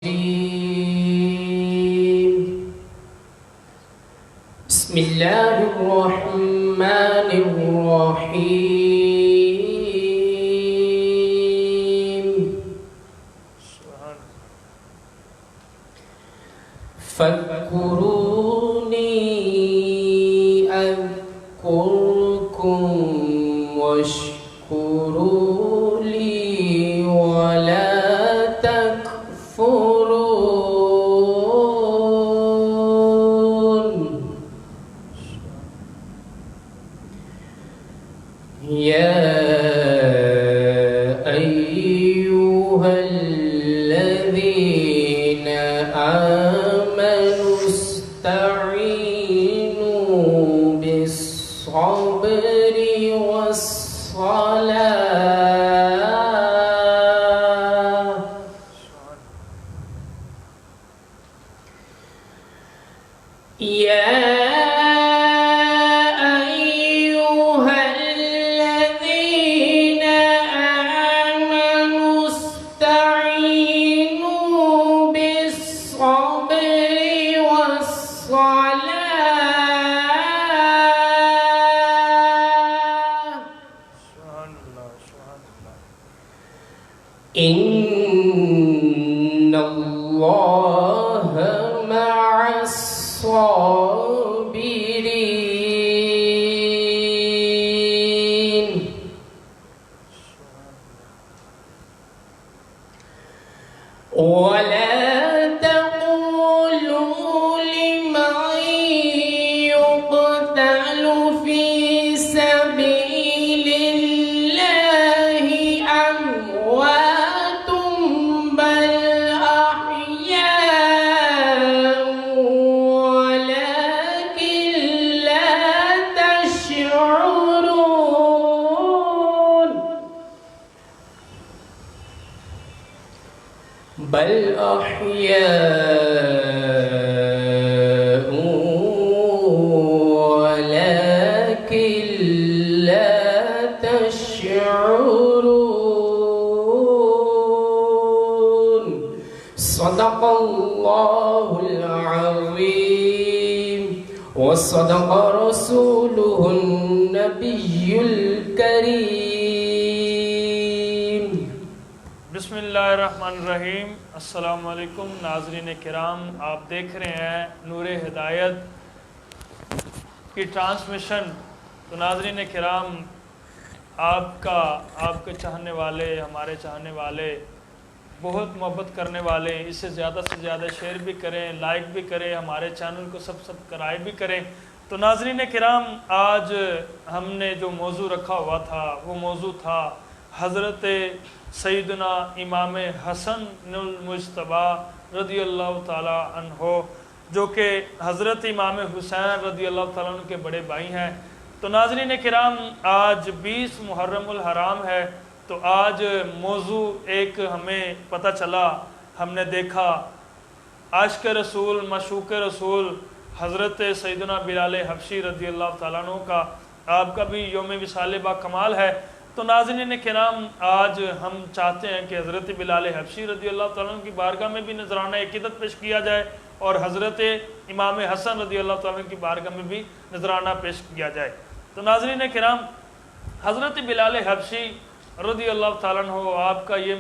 بسم الله الرحمن الرحيم فاذكروني أذكركم واشكروا لي ولا تكفرون يا أيها الذين آمنوا استعينوا بالصبر والصلاة يا أيها الذين آمنوا استعينوا بالصبر والصلاة إن الله مع الصابرين ولا تقولوا لمن يقتل في سبيل الله أموات بل أحياء ولكن لا تشعرون بل أحياء ولكن لا تشعرون صدق الله العظيم وصدق رسوله النبي الكريم بسم اللہ الرحمن الرحیم۔ السلام علیکم ناظرین کرام، آپ دیکھ رہے ہیں نور ہدایت کی ٹرانسمیشن۔ تو ناظرین کرام، آپ کے چاہنے والے، ہمارے چاہنے والے، بہت محبت کرنے والے، اس سے زیادہ شیئر بھی کریں، لائک بھی کریں، ہمارے چینل کو سبسکرائب بھی کریں۔ تو ناظرین کرام، آج ہم نے جو موضوع رکھا ہوا تھا وہ موضوع تھا حضرت سیدنا امام حسن المجتبی رضی اللہ تعالی عنہ، جو کہ حضرت امام حسین رضی اللہ تعالیٰ عنہ کے بڑے بھائی ہیں۔ تو ناظرین کرام، آج 20 محرم الحرام ہے، تو آج موضوع ایک ہمیں پتہ چلا، ہم نے دیکھا عاشق رسول، مشوق رسول حضرت سیدنا بلال حبشی رضی اللہ تعالیٰ عنہ کا، آپ کا بھی یوم وصال با کمال ہے۔ تو ناظرین کرام، آج ہم چاہتے ہیں کہ حضرت بلال حبشی رضی اللہ تعالیٰ عنہ کی بارگاہ میں بھی نذرانہ عقیدت پیش کیا جائے، اور حضرت امام حسن رضی اللہ تعالیٰ عنہ کی بارگاہ میں بھی نذرانہ پیش کیا جائے۔ تو ناظرین کرام، حضرت بلال حبشی رضی اللہ تعالیٰ عنہ، آپ کا یہ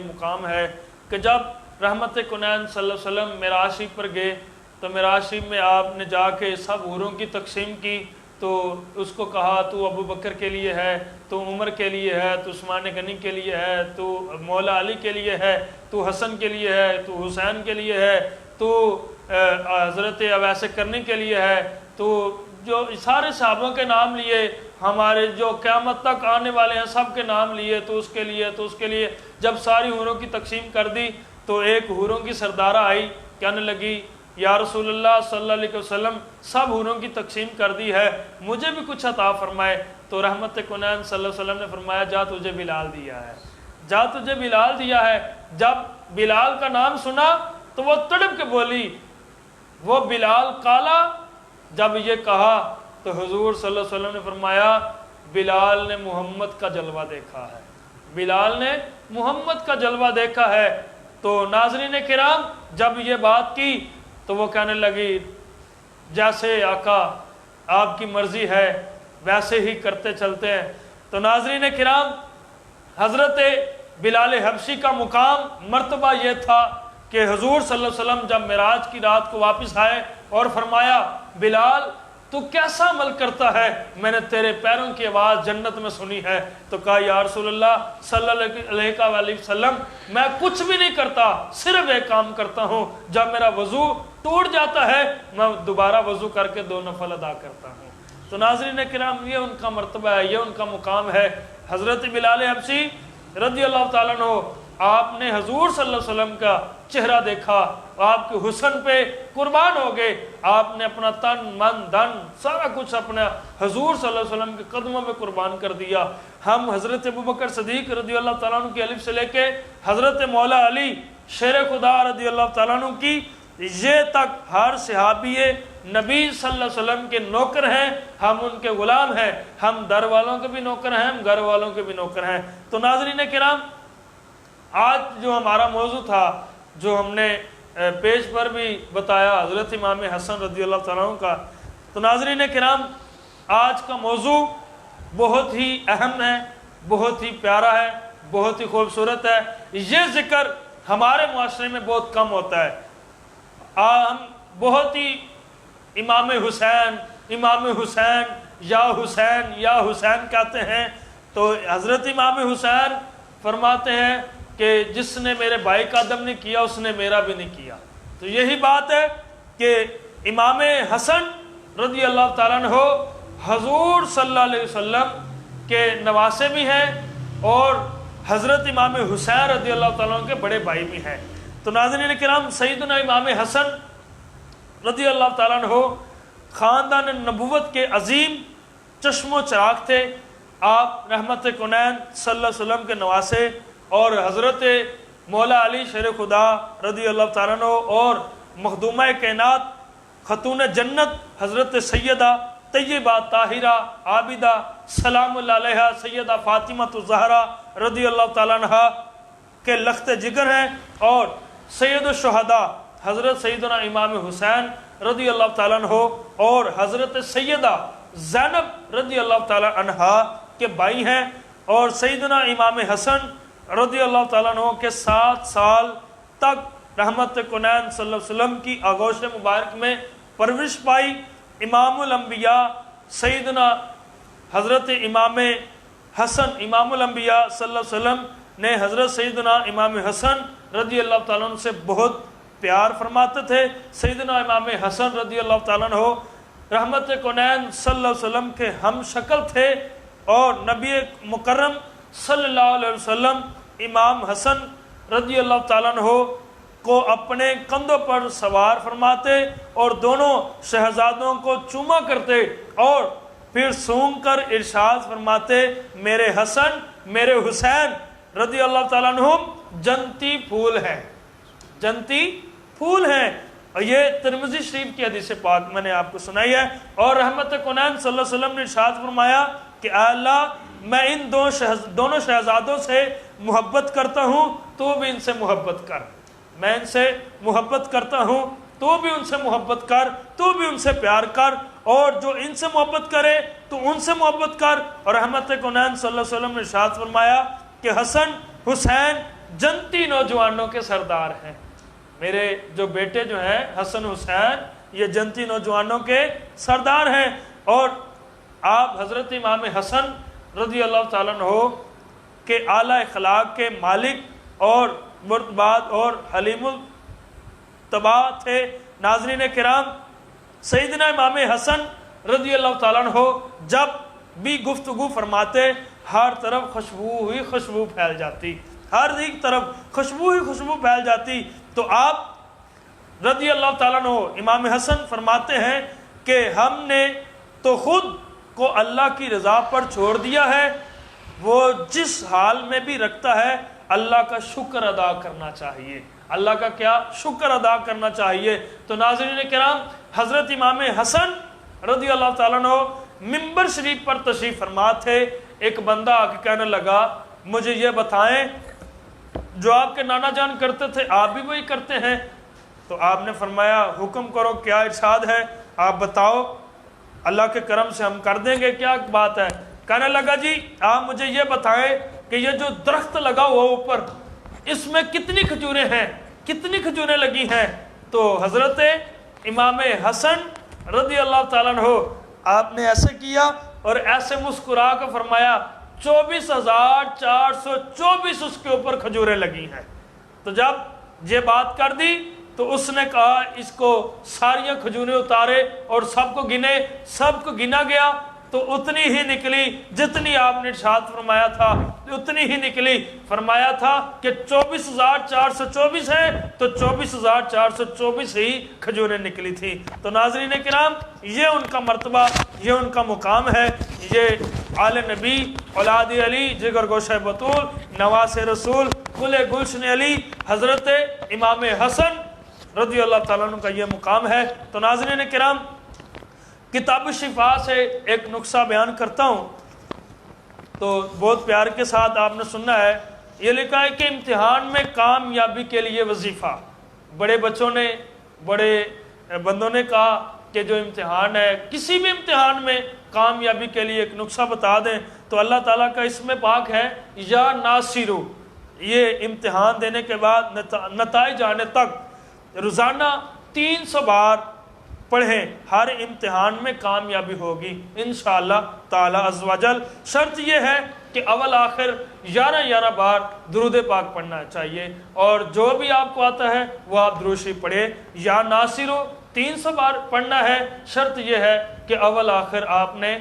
مقام ہے کہ جب رحمت کونین صلی اللہ علیہ وسلم معراج شریف پر گئے، تو معراج شریف میں آپ نے جا کے سب حوروں کی تقسیم کی، تو اس کو کہا تو ابو بکر کے لیے ہے، تو عمر کے لیے ہے، تو عثمان غنی کے لیے ہے، تو مولا علی کے لیے ہے، تو حسن کے لیے ہے، تو حسین کے لیے ہے، تو حضرت اویس کرنی کے لیے ہے، تو جو سارے صحابوں کے نام لیے، ہمارے جو قیامت تک آنے والے ہیں سب کے نام لیے، تو اس کے لیے جب ساری حوروں کی تقسیم کر دی، تو ایک حوروں کی سردارہ آئی، کہنے لگی یا رسول اللہ صلی اللہ علیہ وسلم، سب حوروں کی تقسیم کر دی ہے، مجھے بھی کچھ عطا فرمائے۔ تو رحمت کونین صلی اللہ علیہ وسلم نے فرمایا، جا تجھے بلال دیا ہے۔ جب بلال کا نام سنا تو وہ تڑپ کے بولی، وہ بلال کالا۔ جب یہ کہا تو حضور صلی اللہ علیہ وسلم نے فرمایا، بلال نے محمد کا جلوہ دیکھا ہے، بلال نے محمد کا جلوہ دیکھا ہے۔ تو ناظرین کرام جب یہ بات کی تو وہ کہنے لگی جیسے آقا آپ کی مرضی ہے ویسے ہی کرتے چلتے ہیں۔ تو ناظرین کرام حضرت بلال حبشی کا مقام مرتبہ یہ تھا کہ حضور صلی اللہ علیہ وسلم جب معراج کی رات کو واپس آئے اور فرمایا بلال تو کیسا عمل کرتا ہے، میں نے تیرے پیروں کی آواز جنت میں سنی ہے۔ تو کہا یا رسول اللہ صلی اللہ علیہ وسلم میں کچھ بھی نہیں کرتا، صرف ایک کام کرتا ہوں، جب میرا وضو ٹوٹ جاتا ہے میں دوبارہ وضو کر کے 2 نفل ادا کرتا ہوں۔ تو ناظرین کرام یہ ان کا مرتبہ ہے، یہ ان کا مقام ہے۔ حضرت بلال حبشی رضی اللہ تعالیٰ عنہ آپ نے حضور صلی اللہ علیہ وسلم کا چہرہ دیکھا، آپ کے حسن پہ قربان ہو گئے، آپ نے اپنا تن من دھن سارا کچھ اپنا حضور صلی اللہ علیہ وسلم کے قدموں میں قربان کر دیا۔ ہم حضرت ابوبکر صدیق رضی اللہ تعالیٰ عنہ کی الف سے لے کے حضرت مولا علی شیر خدا رضی اللہ تعالیٰ عنہ کی یہ تک ہر صحابی نبی صلی اللہ علیہ وسلم کے نوکر ہیں، ہم ان کے غلام ہیں، ہم در والوں کے بھی نوکر ہیں، ہم گھر والوں کے بھی نوکر ہیں۔ تو ناظرین کرام آج جو ہمارا موضوع تھا، جو ہم نے پیج پر بھی بتایا حضرت امام حسن رضی اللہ تعالیٰ عنہ کا، تو ناظرین کرام آج کا موضوع بہت ہی اہم ہے، بہت ہی پیارا ہے، بہت ہی خوبصورت ہے۔ یہ ذکر ہمارے معاشرے میں بہت کم ہوتا ہے۔ ہم بہت ہی امام حسین یا حسین یا حسین کہتے ہیں۔ تو حضرت امام حسین فرماتے ہیں کہ جس نے میرے بھائی کا ادب نہیں کیا اس نے میرا بھی نہیں کیا۔ تو یہی بات ہے کہ امام حسن رضی اللہ تعالیٰ عنہ حضور صلی اللہ علیہ وسلم کے نواسے بھی ہیں اور حضرت امام حسین رضی اللہ تعالیٰ عنہ کے بڑے بھائی بھی ہیں۔ تو ناظرین کرام سیدنا امام حسن رضی اللہ تعالیٰ عنہ خاندان نبوت کے عظیم چشم و چراغ تھے۔ آپ رحمت کونین صلی اللہ علیہ وسلم کے نواسے اور حضرت مولا علی شیر خدا رضی اللہ تعالیٰ عنہ اور مخدومہ کائنات خاتون جنت حضرت سیدہ طیبہ طاہرہ عابدہ سلام اللہ علیہا سیدہ فاطمہ الزہرا رضی اللہ تعالیٰ عنہ کے لخت جگر ہیں، اور سید الشہداء حضرت سیدنا امام حسین رضی اللہ تعالیٰ عنہ اور حضرت سیدہ زینب رضی اللہ تعالیٰ عنہ کے بھائی ہیں، اور سیدنا امام حسن رضی اللہ تعالیٰ عنہ کے 7 سال تک رحمت کونین صلی اللہ علیہ وسلم کی آغوش مبارک میں پرورش پائی۔ امام الانبیاء سیدنا حضرت امام حسن امام الانبیاء صلی اللہ علیہ وسلم نے حضرت سیدنا امام حسن رضی اللہ تعالیٰ عنہ سے بہت پیار فرماتے تھے۔ سیدنا امام حسن رضی اللہ تعالیٰ عنہ رحمت کونین صلی اللہ علیہ وسلم کے ہم شکل تھے، اور نبی مکرم صلی اللہ علیہ وسلم امام حسن رضی اللہ تعالیٰ عنہ کو اپنے کندھوں پر سوار فرماتے اور دونوں شہزادوں کو چوما کرتے اور پھر سونگ کر ارشاد فرماتے میرے حسن میرے حسین رضی اللہ تعالیٰ عنہ جنتی پھول ہیں، جنتی پھول ہیں۔ اور یہ ترمذی شریف کی حدیث پاک میں نے آپ کو سنائی ہے۔ اور رحمت کونین صلی اللہ علیہ وسلم نے ارشاد فرمایا کہ اے اللہ میں ان دونوں شہزادوں سے محبت کرتا ہوں تو بھی ان سے محبت کر، میں ان سے محبت کرتا ہوں تو بھی ان سے محبت کر، تو بھی ان سے پیار کر، اور جو ان سے محبت کرے تو ان سے محبت کر۔ اور رحمت کونین صلی اللہ علیہ وسلم نے ارشاد فرمایا کہ حسن حسین جنتی نوجوانوں کے سردار ہیں، میرے جو بیٹے جو ہیں حسن حسین یہ جنتی نوجوانوں کے سردار ہیں۔ اور آپ حضرت امام حسن رضی اللہ تعالیٰ عنہ کے اعلیٰ اخلاق کے مالک اور مرتبات اور حلیم الطبع تھے۔ ناظرین کرام سیدنا امام حسن رضی اللہ تعالیٰ عنہ جب بھی گفتگو فرماتے ہر طرف خوشبو ہی خوشبو پھیل جاتی، ہر ایک طرف خوشبو ہی خوشبو پھیل جاتی۔ تو آپ رضی اللہ تعالیٰ عنہ امام حسن فرماتے ہیں کہ ہم نے تو خود کو اللہ کی رضا پر چھوڑ دیا ہے، وہ جس حال میں بھی رکھتا ہے اللہ کا شکر ادا کرنا چاہیے، اللہ کا کیا شکر ادا کرنا چاہیے۔ تو ناظرین کرام حضرت امام حسن رضی اللہ تعالیٰ عنہ منبر شریف پر تشریف فرما تھے۔ ایک بندہ آ کے کہنے لگا مجھے یہ بتائیں جو آپ کے نانا جان کرتے تھے آپ بھی وہی کرتے ہیں؟ تو آپ نے فرمایا حکم کرو، کیا ارشاد ہے آپ بتاؤ، اللہ کے کرم سے ہم کر دیں گے، کیا بات ہے؟ کہنے لگا جی آپ مجھے یہ بتائیں کہ یہ جو درخت لگا ہوا اوپر اس میں کتنی کھجوریں ہیں، کتنی کھجوریں لگی ہیں؟ تو حضرت امام حسن رضی اللہ تعالیٰ عنہ آپ نے ایسے کیا اور ایسے مسکرا کر فرمایا 24,424 اس کے اوپر کھجوریں لگی ہیں۔ تو جب یہ بات کر دی تو اس نے کہا اس کو ساریاں کھجوریں اتارے اور سب کو گنے، سب کو گنا گیا تو اتنی ہی نکلی جتنی آپ نے ارشاد فرمایا تھا، اتنی ہی نکلی۔ فرمایا تھا کہ 24,424 ہے تو 24,424 ہی کھجوریں نکلی تھی۔ تو ناظرین کرام یہ ان کا مرتبہ، یہ ان کا مقام ہے، یہ آل نبی، اولاد علی، جگر گوشہ بطول، نواس رسول، گل گلشن علی، حضرت امام حسن رضی اللہ تعالیٰ عنہ کا یہ مقام ہے۔ تو ناظرین کرام کتاب شفا سے ایک نقصہ بیان کرتا ہوں، تو بہت پیار کے ساتھ آپ نے سننا ہے۔ یہ لکھا ہے کہ امتحان میں کامیابی کے لیے وظیفہ۔ بڑے بچوں نے، بڑے بندوں نے کہا کہ جو امتحان ہے، کسی بھی امتحان میں کامیابی کے لیے ایک نقصہ بتا دیں، تو اللہ تعالیٰ کا اسم پاک ہے یا ناصرو۔ یہ امتحان دینے کے بعد نتائج آنے تک روزانہ 300 بار پڑھیں، ہر امتحان میں کامیابی ہوگی انشاءاللہ تعالی عز و جل۔ شرط یہ ہے کہ اول آخر 11 بار درود پاک پڑھنا چاہیے، اور جو بھی آپ کو آتا ہے وہ آپ درود شریف پڑھیں۔ یا ناصرو 300 بار پڑھنا ہے، شرط یہ ہے کہ اول آخر آپ نے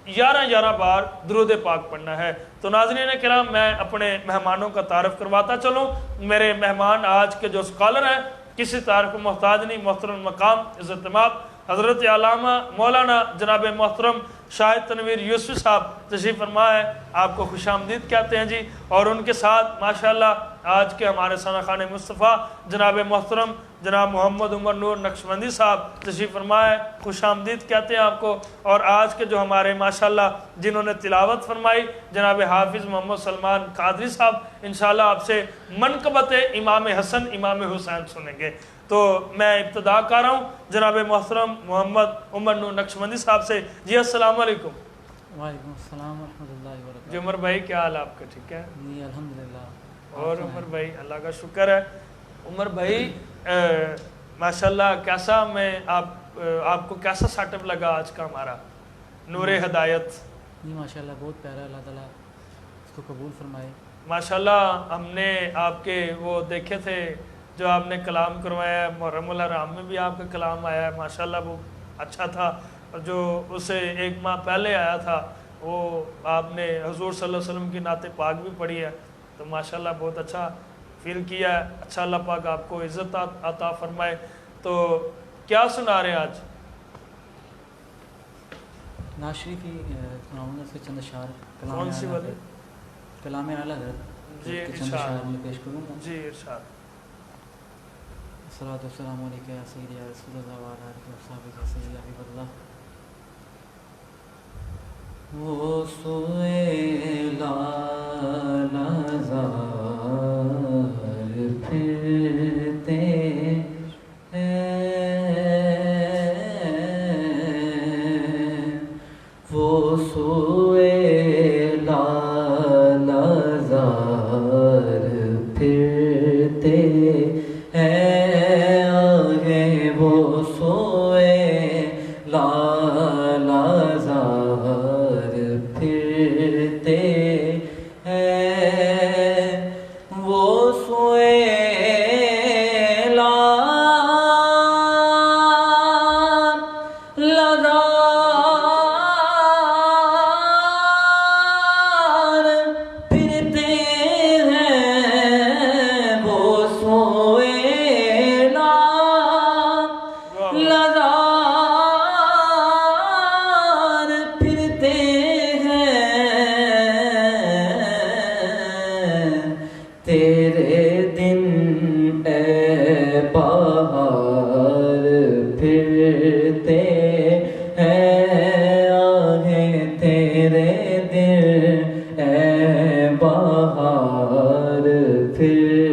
11 بار درود پاک پڑھنا ہے۔ تو ناظرین کرام میں اپنے مہمانوں کا تعارف کرواتا چلوں۔ میرے مہمان آج کے جو اسکالر ہیں کسی تعارف کو محتاج نہیں، محترم مقام عزت مآب حضرت علامہ مولانا جناب محترم شاہد تنویر یوسفی صاحب تشریف فرما ہے، آپ کو خوش آمدید کہتے ہیں جی۔ اور ان کے ساتھ ماشاءاللہ آج کے ہمارے ثنا خان مصطفیٰ جناب محترم جناب محمد عمر نور نقشبندی صاحب تشریف فرما ہے، خوش آمدید کہتے ہیں آپ کو۔ اور آج کے جو ہمارے ماشاءاللہ جنہوں نے تلاوت فرمائی جناب حافظ محمد سلمان قادری صاحب انشاءاللہ آپ سے منقبت امام حسن امام حسین سنیں گے۔ تو میں ابتدا کر رہا ہوں جناب محترم محمد عمر نور نقشبندی صاحب سے۔ جی السلام علیکم۔ وعلیکم السلام ورحمۃ اللہ وبرکاتہ۔ جی عمر بھائی کیا حال آپ کا؟ ٹھیک ہے جی الحمدللہ۔ اور عمر بھائی اللہ کا شکر ہے۔ عمر بھائی ماشاءاللہ کیسا آپ کو کیسا سیٹ اپ لگا آج کا ہمارا نور ہدایت؟ جی ماشاءاللہ بہت پیارا، اللہ تعالیٰ اس کو قبول فرمائے۔ ماشاءاللہ ہم نے آپ کے وہ دیکھے تھے جو آپ نے کلام کروایا ہے، محرم الحرام میں بھی آپ کا کلام آیا ہے، ماشاءاللہ وہ اچھا تھا۔ اور جو اسے 1 ماہ پہلے آیا تھا وہ آپ نے حضور صلی اللہ علیہ وسلم کی نعت پاک بھی پڑھی ہے، تو ماشاءاللہ بہت اچھا فیل کیا ہے۔ اچھا اللہ پاک آپ کو عزت عطا فرمائے۔ تو کیا سنا رہے ہیں آج؟ نعت شریف ہی سناؤں گا، اس کے چند اشعار کون سی والی؟ کلام اعلیٰ حضرت جی کے چند ارشاد۔ اشعار میں پیش کروں گا۔ جی ارشاد۔ الصلاۃ والسلام علیکہ یا سیدی یا رسول اللہ وعلی آلہ وصحبہ یا سیدی یا حبیب اللہ۔ وہ سوئے لالہزار پھرتے ہیں، وہ سوئے لالہزار پھرتے ہیں، آگے وہ سوئے لالہزار پھرتے ہیں، وہ سوئے لالہزار پھرتے ہیں، وہ سوئے لالہزار پھرتے ہیں، تیرے دن اے بہار پھرتے ہیں، آگے تیرے دن اے بہار پھر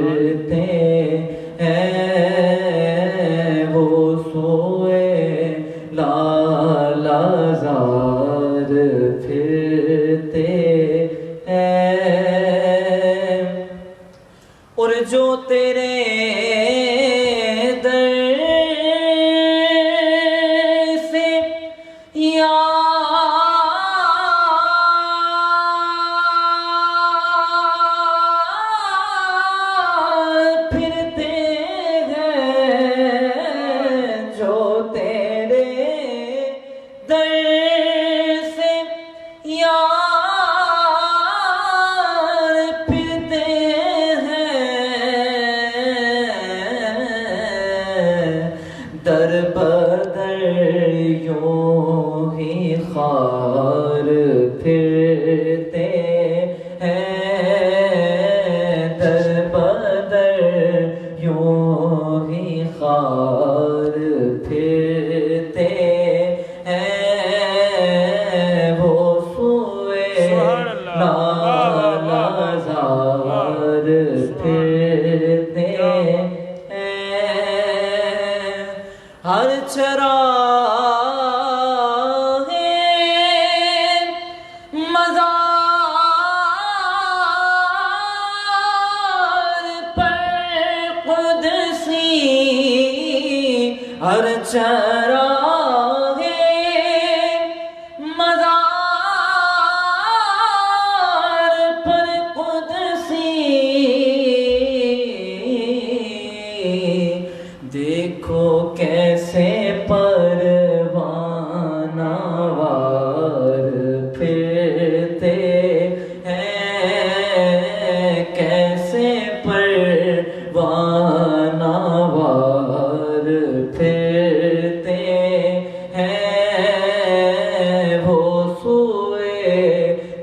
بدر یوں ہی خار پھرتے ہیں، در بدر یوں ہی خار پھرتے ہیں، وہ سوئے لالازار پھرتے ہیں، ہر چراغ مزار پر قدسی، ہر چراغ مزار پر قدسی، دیکھو کیسے پروانہ وار پھرتے ہیں، کیسے پروانہ وار پھرتے ہیں، وہ سوئے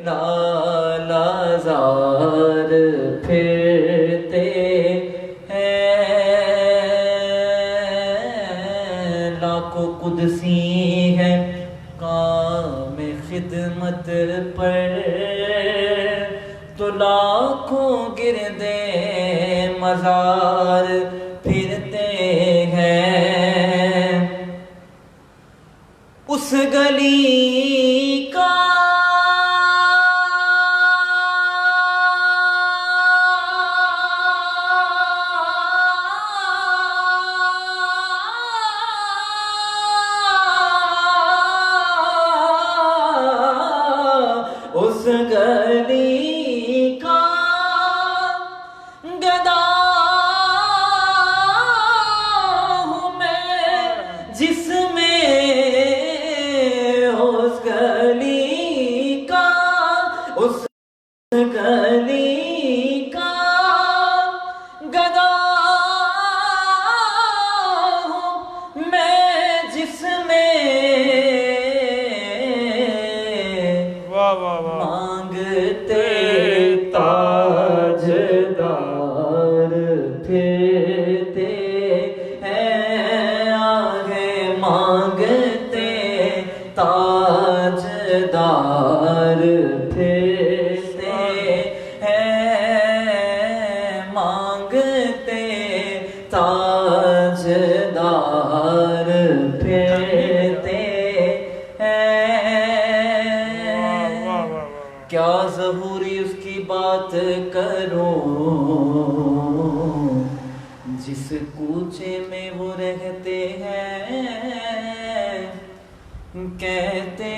لالازار پھرتے ہیں، لاکھوں قدسی ہے کام خدمت پر، تو لاکھوں گردے مزار پھرتے ہیں، اس گلی کا اس گلی کا گدا ہوں میں، جس میں اس گلی کا، اس گلی کا گدا ہوں میں، جس میں واہ واہ واہ، مانگتے تاجدار پھرتے ہیں، آگے مانگتے تاجدار پھرتے ہیں، مانگتے تاجدار پھرتے ہیں، کیا ظہوری اس کی بات کروں، جس کوچے میں وہ رہتے ہیں، کہتے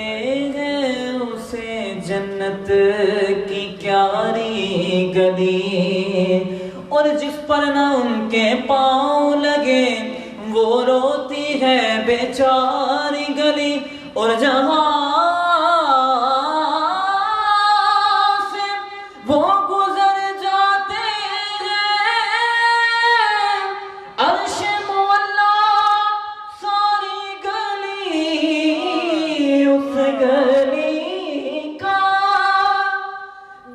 ہیں اسے جنت کی پیاری گلی، اور جس پر نہ ان کے پاؤں لگے وہ روتی ہے بیچاری گلی، اور جہاں سے وہ گزر جاتے ہیں، عرش مولا ساری گلی، اس گلی کا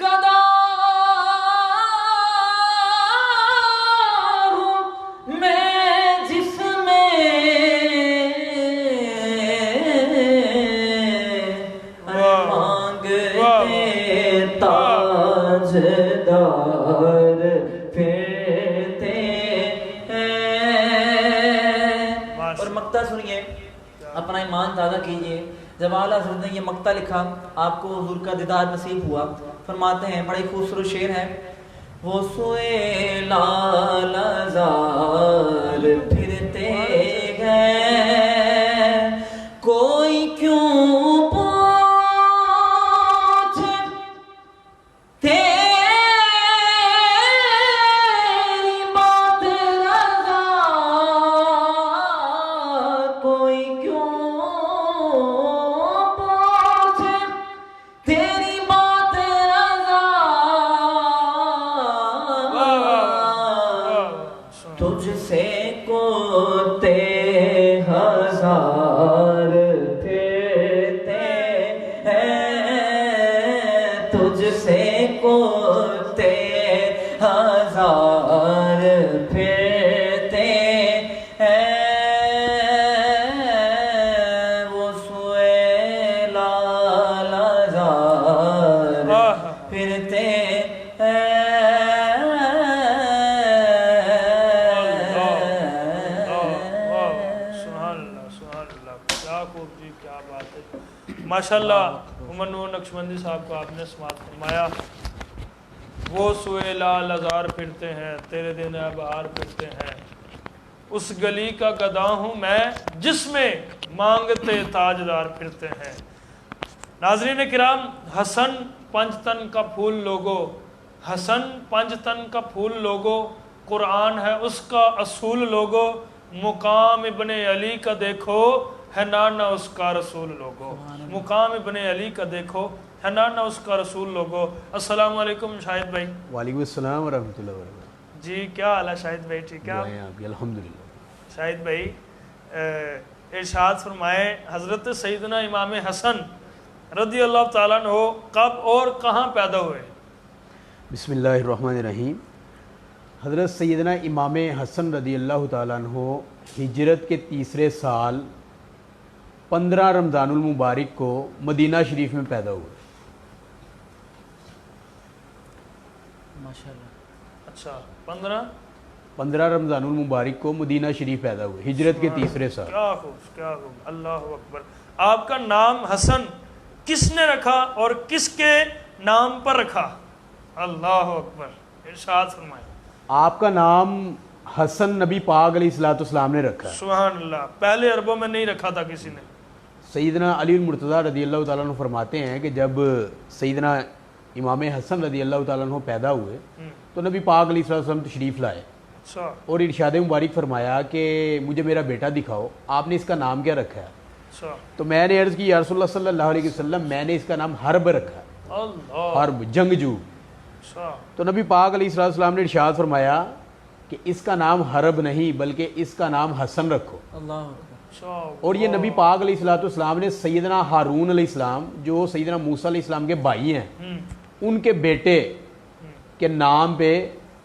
گدا ہوں میں، جس میں مانگتے تاجدار پھرتے ہیں۔ اور مقطع سنیے، اپنا ایمان تازہ کیجئے۔ جب اعلیٰ حضرت نے یہ مقطع لکھا، آپ کو حضور کا دیدار نصیب ہوا، فرماتے ہیں، بڑے خوبصورت شعر ہے، وہ سوئے لالازار پھرتے ہیں، کوئی کیوں پوچھے تیری بات رضا، کوئی کیوں پوچھے تیری بات رضا، تجھ سے کوتے ہزار پھرتے ہیں تجھ سے کوتے ہزار پھرتے ہیں وہ سوئے لال ہزار پھرتے ماشاءاللہ عمر نور نقشبندی صاحب کو آپ نے سماعت فرمایا. وہ سوئے لال ہزار پھرتے ہیں تیرے دن بہار پھرتے ہیں، اس گلی کا گدا ہوں میں جس میں مانگتے تاجدار پھرتے ہیں. ناظرین کرام، حسن پنجتن کا پھول لوگو، حسن پنجتن کا پھول لوگو، قرآن ہے اس کا اصول لوگو، مقام ابن علی کا دیکھو ہے نانا اس کا رسول لوگو، مقام ابن علی کا دیکھو ہے نانا اس کا رسول لوگو. السلام علیکم شاہد بھائی. وعلیکم السلام ورحمۃ اللہ وبرکاتہ. جی کیا حال ہے شاہد بھائی؟ ٹھیک ہے آپ؟ الحمدللہ. شاہد بھائی ارشاد فرمائے حضرت سیدنا امام حسن رضی اللہ تعالیٰ عنہ کب اور کہاں پیدا ہوئے؟ بسم اللہ الرحمن الرحیم. حضرت سیدنا امام حسن رضی اللہ تعالیٰ عنہ ہجرت کے تیسرے سال 15 رمضان المبارک کو مدینہ شریف میں پیدا ہوئے. ماشاءاللہ. اچھا 15 رمضان المبارک کو مدینہ شریف پیدا ہوئے ہجرت کے تیسرے سال. کیا خوب، کیا خوب، اللہ اکبر. آپ کا نام حسن کس نے رکھا اور کس کے نام پر رکھا؟ اللہ اکبر. ارشاد فرمائے. آپ کا نام حسن نبی پاک علیہ الصلوۃ والسلام نے رکھا. سبحان اللہ. پہلے عربوں میں نہیں رکھا تھا کسی نے. سیدنا علی المرتضیٰ رضی اللہ تعالیٰ عنہ فرماتے ہیں کہ جب سیدنا امام حسن رضی اللہ تعالیٰ عنہ پیدا ہوئے تو نبی پاک علیہ السلام تشریف لائے اور ارشاد مبارک فرمایا کہ مجھے میرا بیٹا دکھاؤ، آپ نے اس کا نام کیا رکھا ہے؟ تو میں نے عرض کی یا رسول اللہ صلی اللہ علیہ وسلم میں نے اس کا نام حرب رکھا ہے. حرب، جنگجو. تو نبی پاک علیہ السلام نے ارشاد فرمایا کہ اس کا نام حرب نہیں بلکہ اس کا نام حسن رکھو. اللہ. اور یہ نبی پاک علیہ السلام نے سیدنا ہارون علیہ السلام جو سیدنا موسیٰ علیہ السلام کے بھائی ہیں ان کے بیٹے کے نام پہ،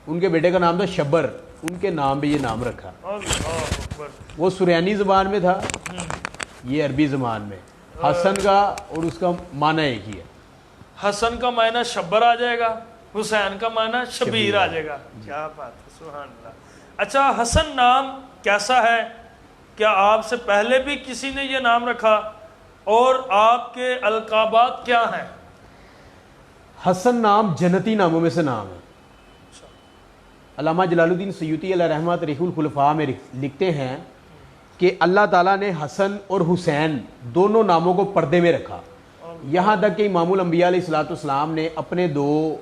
ان کے بیٹے کا نام تھا شبر، ان کے نام پہ یہ نام رکھا. وہ سریانی زبان میں تھا، یہ عربی زبان میں. حسن کا اور اس کا معنی ایک ہی ہے. حسن کا معنی شبر آ جائے گا، حسین کا معنی شبیر آ جائے گا. کیا بات ہے، سبحان اللہ. اچھا حسن نام کیسا ہے؟ کیا آپ سے پہلے بھی کسی نے یہ نام رکھا؟ اور آپ کے القابات کیا ہیں؟ حسن نام جنتی ناموں میں سے نام ہے. علامہ جلال الدین سیوطی علیہ رحمہ تاریخ الخلفاء میں لکھتے ہیں کہ اللہ تعالیٰ نے حسن اور حسین دونوں ناموں کو پردے میں رکھا، یہاں تک کہ امام الانبیاء علیہ الصلوۃ والسلام نے اپنے دو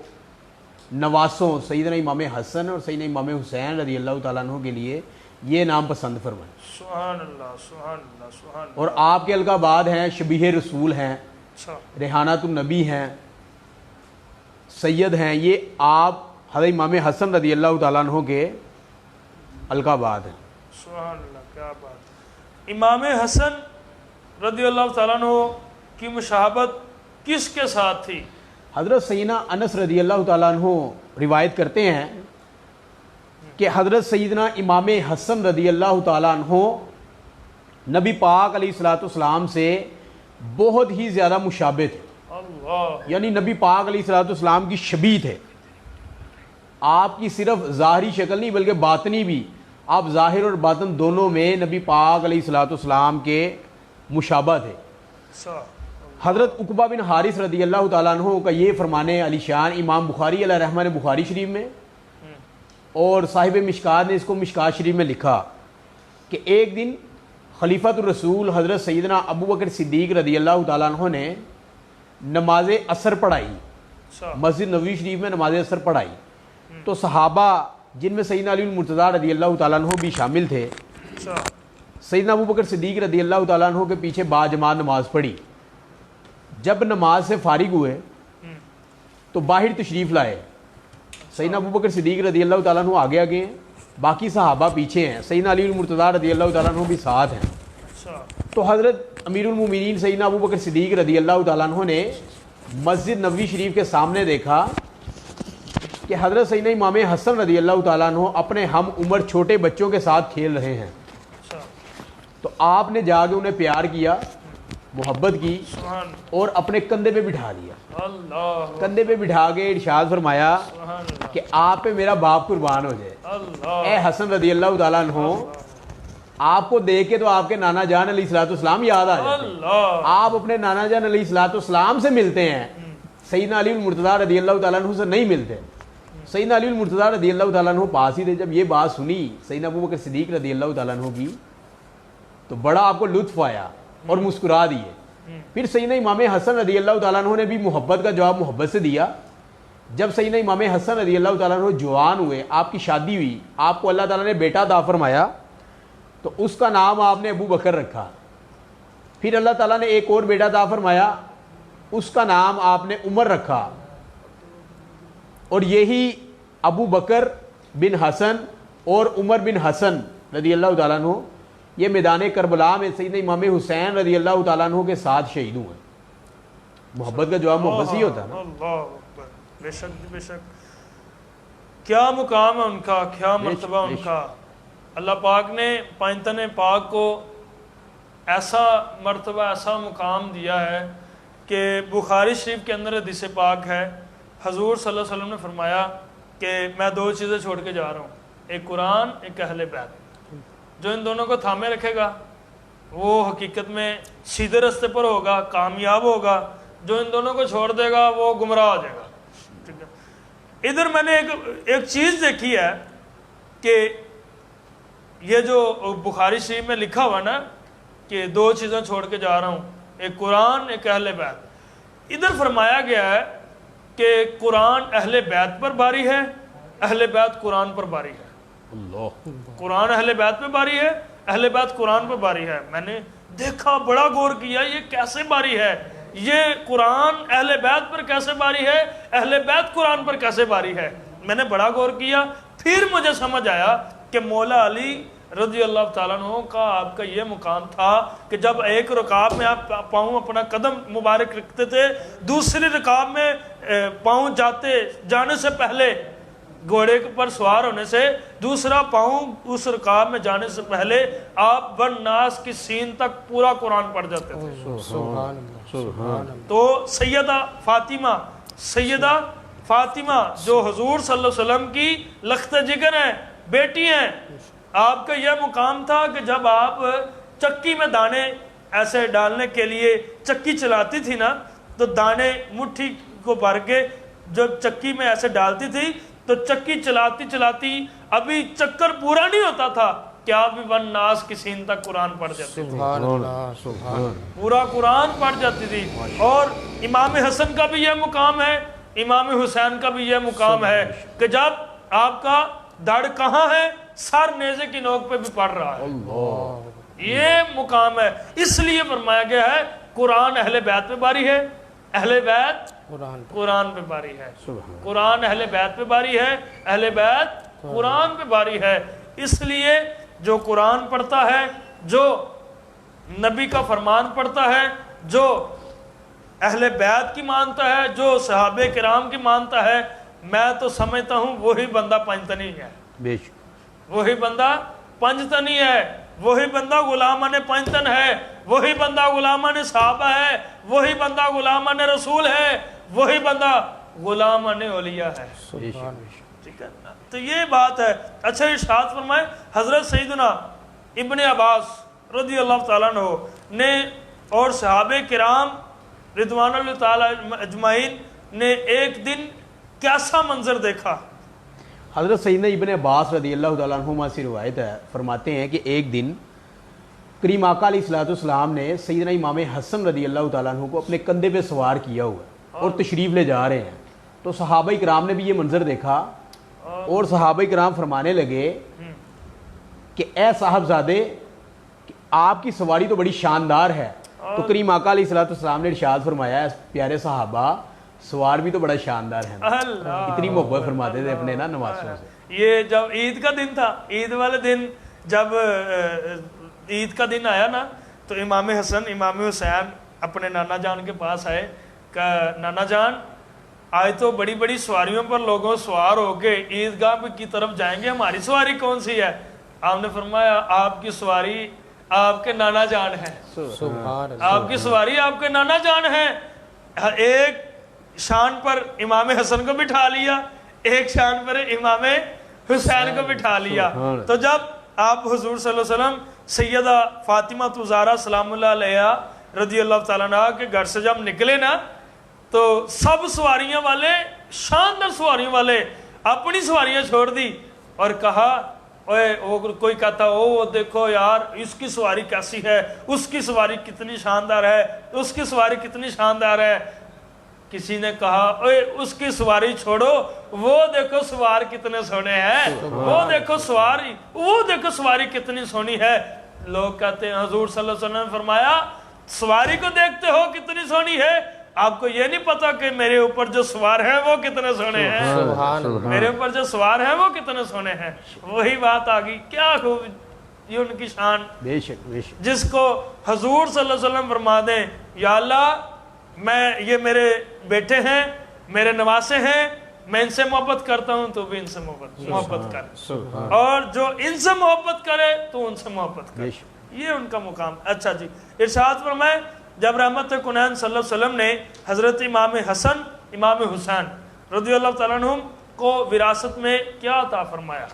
نواسوں سیدنا امام حسن اور سیدنا امام حسین رضی اللہ تعالیٰ عنہ کے لیے یہ نام پسند فرمائے. سبحان اللہ، سبحان اللہ، سبحان اللہ. اور آپ کے القابات ہیں شبیہ رسول ہیں، ریحانۃ النبی ہیں، سید ہیں. یہ آپ حضرت امام حسن رضی اللہ تعالیٰ عنہ کے القابات ہیں. سبحان اللہ، کیا بات. امام حسن رضی اللہ تعالیٰ عنہ کی مشابہت کس کے ساتھ تھی؟ حضرت سیدنا انس رضی اللہ تعالیٰ عنہ روایت کرتے ہیں کہ حضرت سیدنا امام حسن رضی اللہ تعالیٰ عنہ نبی پاک علیہ الصلوۃ والسلام سے بہت ہی زیادہ مشابہ تھے. یعنی نبی پاک علیہ الصلوۃ والسلام کی شبیہ تھے. آپ کی صرف ظاہری شکل نہیں بلکہ باطنی بھی، آپ ظاہر اور باطن دونوں میں نبی پاک علیہ الصلوۃ والسلام کے مشابہ تھے. حضرت عقبہ بن حارث رضی اللہ تعالیٰ عنہ کا یہ فرمان علی شان امام بخاری علیہ رحمہ نے بخاری شریف میں اور صاحب مشکات نے اس کو مشکات شریف میں لکھا کہ ایک دن خلیفۃ الرسول حضرت سیدنا ابو بکر صدیق رضی اللہ تعالیٰ عنہ نے نماز عصر پڑھائی، مسجد نبوی شریف میں نماز عصر پڑھائی. تو صحابہ جن میں سیدنا علی المرتضیٰ رضی اللہ تعالیٰ عنہ بھی شامل تھے، سیدنا ابو بکر صدیق رضی اللہ تعالیٰ عنہ کے پیچھے با جماعت نماز پڑھی. جب نماز سے فارغ ہوئے تو باہر تشریف لائے. سیدنا ابو بکر صدیق رضی اللہ تعالیٰ عنہ آگے ہیں، باقی صحابہ پیچھے ہیں، سیدنا علی المرتضیٰ رضی اللہ تعالیٰ عنہ بھی ساتھ ہیں. تو حضرت امیر المومنین سیدنا ابو بکر صدیق رضی اللہ تعالیٰ عنہ نے مسجد نبوی شریف کے سامنے دیکھا کہ حضرت سیدنا امام حسن رضی اللہ تعالیٰ عنہ اپنے ہم عمر چھوٹے بچوں کے ساتھ کھیل رہے ہیں. تو آپ نے جا کے انہیں پیار کیا, محبت کی اور اپنے کندھے پہ بٹھا لیا. کندھے پہ بٹھا کے ارشاد فرمایا کہ آپ پہ میرا باپ قربان ہو جائے. اے حسن رضی اللہ تعالیٰ عنہ, آپ کو دیکھ کے تو آپ کے نانا جان علیہ الصلوۃ والسلام یاد آ جاتے ہیں. آپ اپنے نانا جان علیہ الصلوۃ والسلام سے ملتے ہیں, سیدنا علی المرتضیٰ رضی اللہ تعالیٰ عنہ سے نہیں ملتے. سیدنا علی المرتضیٰ رضی اللہ تعالیٰ عنہ پاس ہی تھے. جب یہ بات سنی سیدنا ابو بکر صدیق رضی اللہ تعالیٰ عنہ کی تو بڑا آپ کو لطف آیا اور مسکرا دیے. پھر سیدنا امام حسن رضی اللہ تعالیٰ عنہ نے بھی محبت کا جواب محبت سے دیا. جب سیدنا امام حسن رضی اللہ تعالیٰ عنہ جوان ہوئے, آپ کی شادی ہوئی, آپ کو اللہ تعالیٰ نے بیٹا عطا فرمایا, تو اس کا نام آپ نے ابو بکر رکھا. پھر اللہ تعالیٰ نے ایک اور بیٹا عطا فرمایا, اس کا نام آپ نے عمر رکھا. اور یہی ابو بکر بن حسن اور عمر بن حسن رضی اللہ تعالیٰ عنہ یہ میدان کربلا میں سیدنا امام حسین رضی اللہ تعالیٰ عنہ کے ساتھ شہید ہوئے. محبت کا جواب محبت سے ہی ہوتا ہے نا. اللہ اکبر, بے شک بے شک, کیا مقام ہے ان کا, کیا مرتبہ ان کا. اللہ پاک نے پائنتن پاک کو ایسا مرتبہ, ایسا مقام دیا ہے کہ بخاری شریف کے اندر حدیث پاک ہے, حضور صلی اللہ علیہ وسلم نے فرمایا کہ میں دو چیزیں چھوڑ کے جا رہا ہوں, ایک قرآن, ایک اہل بیت. جو ان دونوں کو تھامے رکھے گا وہ حقیقت میں سیدھے رستے پر ہوگا, کامیاب ہوگا. جو ان دونوں کو چھوڑ دے گا وہ گمراہ ہو جائے گا. ٹھیک ہے, ادھر میں نے ایک چیز دیکھی ہے کہ یہ جو بخاری شریف میں لکھا ہوا نا کہ دو چیزیں چھوڑ کے جا رہا ہوں, ایک قرآن, ایک اہل بیت. ادھر فرمایا گیا ہے کہ قرآن اہل بیت پر باری ہے, اہل بیت قرآن پر باری ہے. قرآن اہل بیت پہ باری ہے, اہل بیت قرآن پہ باری ہے. میں نے دیکھا, بڑا غور کیا, یہ کیسے باری ہے, یہ قرآن اہل بیت پر کیسے باری ہے, اہل بیت قرآن پر کیسے باری ہے. میں نے بڑا غور کیا, پھر مجھے سمجھ آیا کہ مولا علی رضی اللہ تعالیٰ عنہ کا آپ کا یہ مقام تھا کہ جب ایک رکاب میں آپ پاؤں اپنا قدم مبارک رکھتے تھے, دوسری رکاب میں پاؤں جانے سے پہلے, گھوڑے پر سوار ہونے سے دوسرا پاؤں اس رکاب میں جانے سے پہلے آپ والناس کی سین تک پورا قرآن پڑھ جاتے تھے. تو سیدہ فاطمہ جو حضور صلی اللہ علیہ وسلم کی لخت جگر ہیں, بیٹی ہیں, آپ کا یہ مقام تھا کہ جب آپ چکی میں دانے ایسے ڈالنے کے لیے چکی چلاتی تھی نا, تو دانے مٹھی کو بھر کے جب چکی میں ایسے ڈالتی تھی تو چکی چلاتی چلاتی ابھی چکر پورا نہیں ہوتا تھا کہ آپ بھی والناس کی سین تک قرآن پڑھ جاتے تھے, پورا قرآن پڑھ جاتی تھی. اور امام حسن کا بھی یہ مقام ہے, امام حسین کا بھی یہ مقام ہے کہ جب آپ کا دڑ کہاں ہے, سر نیزے کی نوک پہ بھی پڑھ رہا ہے. یہ مقام ہے. اس لیے فرمایا گیا ہے قرآن اہل بیت پہ باری ہے, اہل بیت قرآن پہ باری ہے. قرآن اہل بیت پہ باری ہے, اہل بیت قرآن پہ باری ہے. اس لیے جو قرآن پڑھتا ہے, جو نبی کا فرمان پڑھتا ہے, جو اہل بیت کی مانتا ہے, جو صحابہ کرام کی مانتا ہے, میں تو سمجھتا ہوں وہی بندہ پنجتنی ہے. وہی بندہ پنجتنی ہے, وہی بندہ غلامان پنجتن ہے, وہی بندہ غلامان صحابہ ہے, وہی بندہ غلامان رسول ہے, وہی بندہ غلامان اولیاء ہے. ٹھیک ہے, تو یہ بات ہے. اچھا, ارشاد فرمائے حضرت سیدنا ابن عباس رضی اللہ تعالیٰ عنہ نے اور صحابہ کرام رضوان اللہ تعالیٰ اجمعین نے ایک دن کیسا منظر دیکھا. حضرت سیدنا ابن عباس رضی اللہ تعالیٰ عنہما سے روایت ہے, فرماتے ہیں کہ ایک دن کریم آقا علیہ الصلوۃ والسلام نے سیدنا امام حسن رضی اللہ تعالیٰ عنہ کو اپنے کندھے پہ سوار کیا ہوا ہے اور تشریف لے جا رہے ہیں. تو صحابہ کرام نے بھی یہ منظر دیکھا اور صحابہ کرام فرمانے لگے کہ اے صاحبزادے, آپ کی سواری تو بڑی شاندار ہے. تو کریم آقا علیہ الصلوۃ والسلام نے ارشاد فرمایا, پیارے صحابہ سوار بھی تو بڑا شاندار ہے. اتنی محبت فرماتے تھے اپنے نا نوازوں سے. یہ جب عید کا دن تھا, عید والے دن جب عید کا دن آیا نا, تو امام حسن امام حسین اپنے نانا جان کے پاس آئے کہ نانا جان آج تو بڑی بڑی سواریوں پر لوگوں سوار ہو کے عیدگاہ کی طرف جائیں گے، ہماری سواری کون سی ہے؟ آپ نے فرمایا آپ کی سواری آپ کے نانا جان ہے، آپ کی سواری آپ کے نانا جان ہے۔ ایک شان پر امام حسن کو بٹھا لیا، ایک شان پر امام حسین کو بٹھا لیا۔ تو جب آپ حضور صلی اللہ علیہ وسلم سیدہ فاطمہ زہرا سلام اللہ علیہا رضی اللہ تعالیٰ عنہ کے گھر سے جب نکلے نا تو سب سواریاں والے، شاندار سواریوں والے اپنی سواریاں چھوڑ دی اور کہا کوئی کہتا او دیکھو یار اس کی سواری کیسی ہے، اس کی سواری کتنی شاندار ہے، اس کی سواری کتنی شاندار ہے۔ کسی نے کہا اوے اس کی سواری چھوڑو، وہ دیکھو سوار کتنے سونے ہیں، وہ دیکھو سواری کتنی سونی ہے۔ لوگ کہتے ہیں حضور صلی اللہ علیہ وسلم نے فرمایا سواری کو دیکھتے ہو کتنی سونی ہے، آپ کو یہ نہیں پتا کہ میرے اوپر جو سوار ہیں وہ کتنے سونے ہیں، میرے اوپر جو سوار ہیں وہ کتنے سونے ہیں۔ وہی بات آگئی، کیا خوب یہ ان کی شان، بے شک بے شک، جس کو حضور صلی اللہ علیہ وسلم فرما دیں یا اللہ میں یہ میرے بیٹے ہیں، میرے نواسے ہیں، میں ان سے محبت کرتا ہوں تو بھی ان سے محبت کر، اور جو ان سے محبت کرے تو ان سے محبت کر، یہ ان کا مقام۔ اچھا جی، ارشاد فرمائے جب رحمت کنین صلی اللہ علیہ وسلم نے حضرت امام حسن امام حسین رضی اللہ تعالیٰ عنہم کو وراثت میں کیا عطا فرمایا؟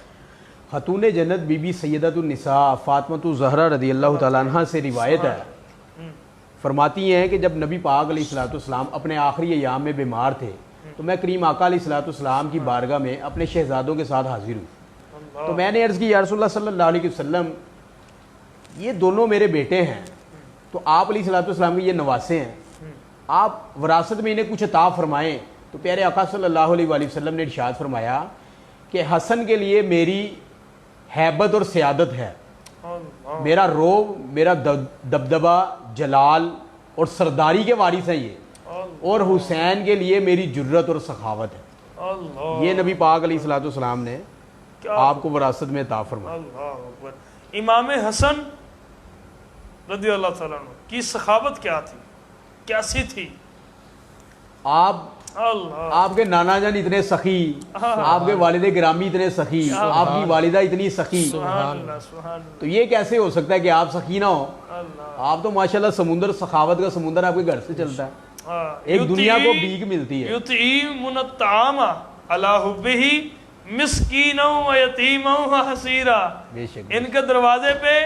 خاتون جنت بی بی سیدۃ النساء فاطمہ زہرا رضی اللہ تعالیٰ عنہ سے روایت ہے، فرماتی ہیں کہ جب نبی پاک علیہ الصلوۃ والسلام اپنے آخری ایام میں بیمار تھے تو میں کریم آقا علیہ الصلوۃ والسلام کی بارگاہ میں اپنے شہزادوں کے ساتھ حاضر ہوئی، تو میں نے عرض کی یا رسول اللہ صلی اللہ علیہ وسلم یہ دونوں میرے بیٹے ہیں، تو آپ علیہ الصلوۃ والسلام کے یہ نواسے ہیں، آپ وراثت میں انہیں کچھ عطا فرمائیں۔ تو پیارے آقا صلی اللہ علیہ وآلہ وسلم نے ارشاد فرمایا کہ حسن کے لیے میری ہیبت اور سیادت ہے، میرا روب، میرا دبدبہ، جلال اور سرداری کے وارث ہیں یہ، اور حسین کے لیے میری جرت اور سخاوت ہے۔ یہ نبی پاک علیہ الصلوۃ والسلام نے آپ کو وراثت میں عطا فرمایا۔ امام حسن رضی اللہ تعالیٰ عنہ کی سخاوت کیا تھی، کیسی تھی؟ آپ کے نانا جان اتنے سخی، آپ کے والد گرامی اتنے سخی، آپ کی والدہ اتنی سخی، تو یہ کیسے ہو سکتا ہے کہ آپ سخی نہ ہو؟ آپ تو ماشاءاللہ سمندر، سخاوت کا سمندر آپ کے گھر سے چلتا ہے، ایک دنیا کو بھیک ملتی ہے۔ یطعمون الطعام علی حبہ مسکینا و یتیما و حسیرا، ان کے دروازے پہ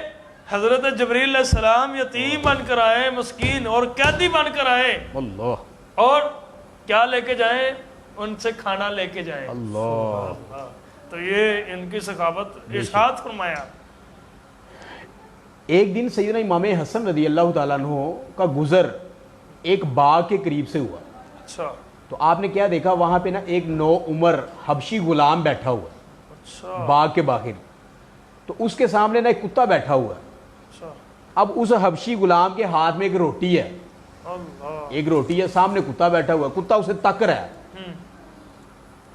حضرت جبریل علیہ السلام یتیم بن کر آئے، مسکین اور قیدی بن کر آئے، اللہ، اور کیا لے کے جائیں؟ ان سے کھانا لے کے جائیں، اللہ۔ تو یہ ان کی سخاوت ارشاد فرمایا۔ ایک دن سیدنا امام حسن رضی اللہ تعالیٰ عنہ کا گزر ایک باغ کے قریب سے ہوا، اچھا، تو آپ نے کیا دیکھا، وہاں پہ نا ایک نو عمر حبشی غلام بیٹھا ہوا، اچھا، باغ کے باہر، تو اس کے سامنے نا ایک کتا بیٹھا ہوا ہے۔ اب اس حبشی غلام کے ہاتھ میں ایک روٹی ہے، ایک روٹی ہے، سامنے کتا بیٹھا ہوا ہے، کتا اسے تک رہا ہے،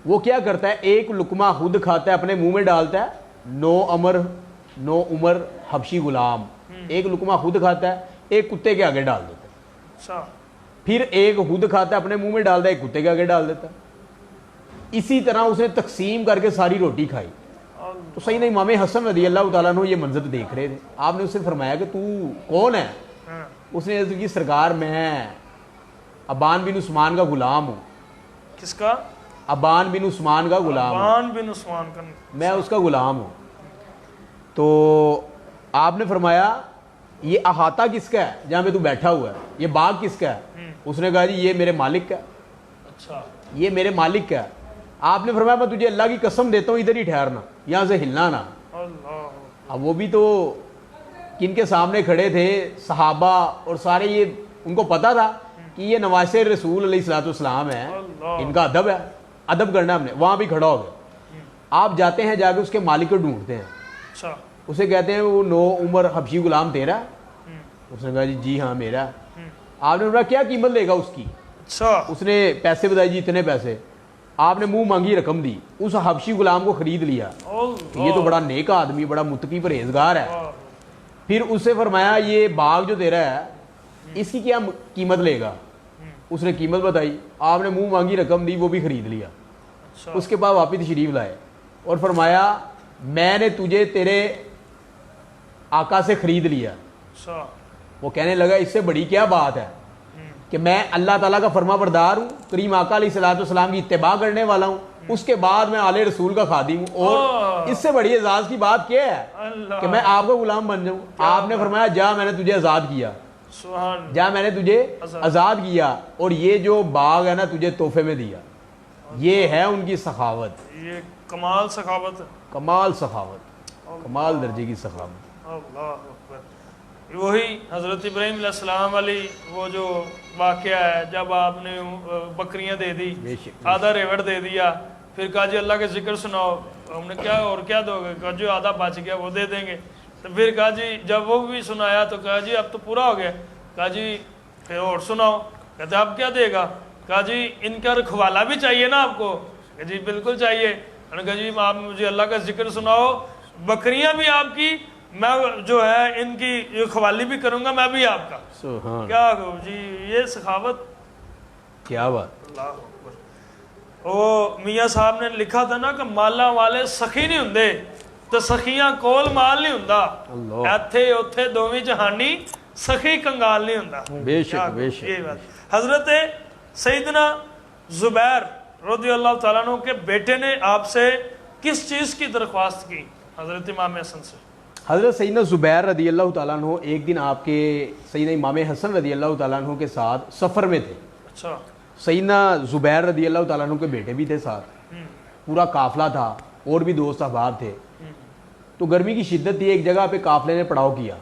وہ کیا کرتا ہے، ایک لقمہ خود کھاتا ہے، اپنے منہ میں ڈالتا ہے، نو عمر حبشی غلام ایک لقمہ خود کھاتا ہے، ایک کتے کے آگے ڈال دیتا ہے، پھر ایک خود کھاتا ہے، اپنے منہ میں ڈالتا ہے، ایک کتے کے آگے ڈال دیتا ہے، اسی طرح اس نے تقسیم کر کے ساری روٹی کھائی۔ تو سیدنا امام حسن رضی اللہ تعالیٰ عنہ یہ منظر دیکھ رہے تھے، آپ نے اس سے فرمایا کہ تو کون ہے؟ اس نے عرض کی سرکار میں ابان بن عثمان کا غلام ہوں۔ کس کا؟ ابان بن عثمان کا غلام ہوں، ابان بن عثمان کا، میں اس کا غلام ہوں۔ تو آپ نے فرمایا یہ احاطہ کس کا ہے جہاں پہ تو بیٹھا ہوا ہے، یہ باغ کس کا ہے؟ اس نے کہا جی یہ میرے مالک کا ہے۔ اچھا، یہ میرے مالک کا ہے۔ آپ نے فرمایا میں تجھے اللہ کی قسم دیتا ہوں ادھر ہی ٹھہرنا، یہاں سے ہلنا نہ۔ اب وہ بھی تو کن کے سامنے کھڑے تھے، صحابہ اور سارے، یہ ان کو پتا تھا کہ یہ نواسے رسول علیہ الصلوۃ والسلام ہے، ان کا ادب ہے، ادب کرنا ہم نے، وہاں بھی کھڑا ہو گیا۔ آپ جاتے ہیں، جا کے اس کے مالک کو ڈھونڈتے ہیں، اسے کہتے ہیں وہ نو عمر حبشی غلام تیرا؟ اس نے کہا جی ہاں میرا۔ آپ نے بولا کیا قیمت لے گا اس کی؟ اس نے پیسے بتائے، جی اتنے پیسے۔ آپ نے منہ مانگی رقم دی، اس حبشی غلام کو خرید لیا۔ یہ تو بڑا نیک آدمی، بڑا متقی پرہیزگار ہے۔ پھر اس سے فرمایا یہ باغ جو دے رہا ہے اس کی کیا قیمت لے گا؟ اس نے قیمت بتائی، آپ نے منہ مانگی رقم دی، وہ بھی خرید لیا۔ اس کے بعد واپس تشریف لائے اور فرمایا میں نے تجھے تیرے آقا سے خرید لیا۔ وہ کہنے لگا اس سے بڑی کیا بات ہے کہ میں اللہ تعالیٰ کا فرما بردار ہوں، کریم آقا علیہ الصلوۃ والسلام کی اتباع کرنے والا ہوں، اس کے بعد میں آل رسول کا خادم ہوں، اور اس سے بڑی اعزاز کی بات کیا ہے کہ میں آپ کا غلام بن جاؤں؟ آپ نے فرمایا جا میں نے تجھے آزاد کیا، جا میں نے تجھے آزاد کیا، اور یہ جو باغ ہے نا تجھے تحفے میں دیا۔ یہ ہے ان کی سخاوت، یہ کمال سخاوت، کمال سخاوت، کمال درجے کی سخاوت۔ اللہ اکبر۔ وہی حضرت ابراہیم علیہ السلام والی وہ جو واقعہ ہے، جب آپ نے بکریاں دے دی، آدھا ریوڑ دے دیا، پھر کہا جی اللہ کے ذکر سناؤ، ہم نے کیا اور کیا دو گے؟ کہا جو آدھا بچ گیا وہ دے دیں گے۔ تو پھر کہا جی جب وہ بھی سنایا تو کہا جی اب تو پورا ہو گیا، کہا جی پھر اور سناؤ، کہتے اب کیا دے گا؟ کہا جی ان کا رکھوالا بھی چاہیے نا آپ کو؟ کہا جی بالکل چاہیے۔ انہوں نے کہا جی آپ مجھے اللہ کا ذکر سناؤ، بکریاں بھی آپ کی، میں جو ہے ان کی رکھوالی بھی کروں گا، میں بھی آپ کا۔ سبحان کیا جی یہ سخاوت، کیا بات۔ اللہ اکبر۔ وہ میاں صاحب نے لکھا تھا نا کہ مالا والے سخی نہیں ہوندے تو سخیاں کول مال نہیں ہوندا، ایتھے اوتھے دوویں جہانی سخی کنگال نہیں ہوندا۔ بے شک بے شک۔ یہ بات حضرت سیدنا زبیر رضی اللہ تعالیٰ عنہ کے بیٹے نے آپ سے کس چیز کی درخواست کی حضرت امام حسن سے؟ حضرت سیدنا زبیر رضی اللہ تعالیٰ عنہ ایک دن آپ کے سیدنا امام حسن رضی اللہ تعالیٰ عنہ کے ساتھ سفر میں تھے۔ اچھا۔ سیدنا زبیر رضی اللہ تعالیٰ عنہ کے بیٹے بھی تھے ساتھ، پورا قافلہ تھا، اور بھی دوست احباب تھے۔ تو گرمی کی شدت تھی، ایک جگہ پہ قافلے نے پڑاؤ کیا،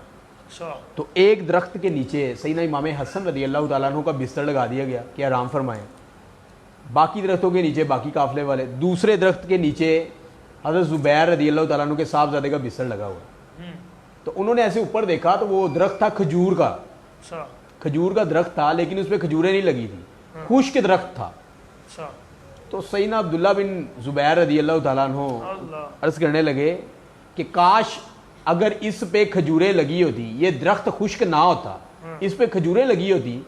تو ایک درخت کے نیچے سیدنا امام حسن رضی اللہ تعالیٰ عنہ کا بستر لگا دیا گیا کہ آرام فرمائیں۔ باقی درختوں کے نیچے باقی قافلے والے، دوسرے درخت کے نیچے حضرت زبیر رضی اللہ تعالیٰ عنہ کے صاحبزادے کا بستر لگا ہوا۔ تو انہوں نے ایسے اوپر دیکھا تو وہ درخت تھا کھجور کا، کھجور کا درخت تھا، لیکن اس پہ کھجوریں نہیں لگی تھی، خشک درخت تھا۔ تو سیدنا عبداللہ بن زبیر رضی اللہ تعالیٰ عنہ عرض کرنے لگے کہ کاش اگر اس پہ کھجوریں لگی ہوتی، یہ درخت خشک نہ ہوتا، اس پہ کھجوریں لگی ہوتی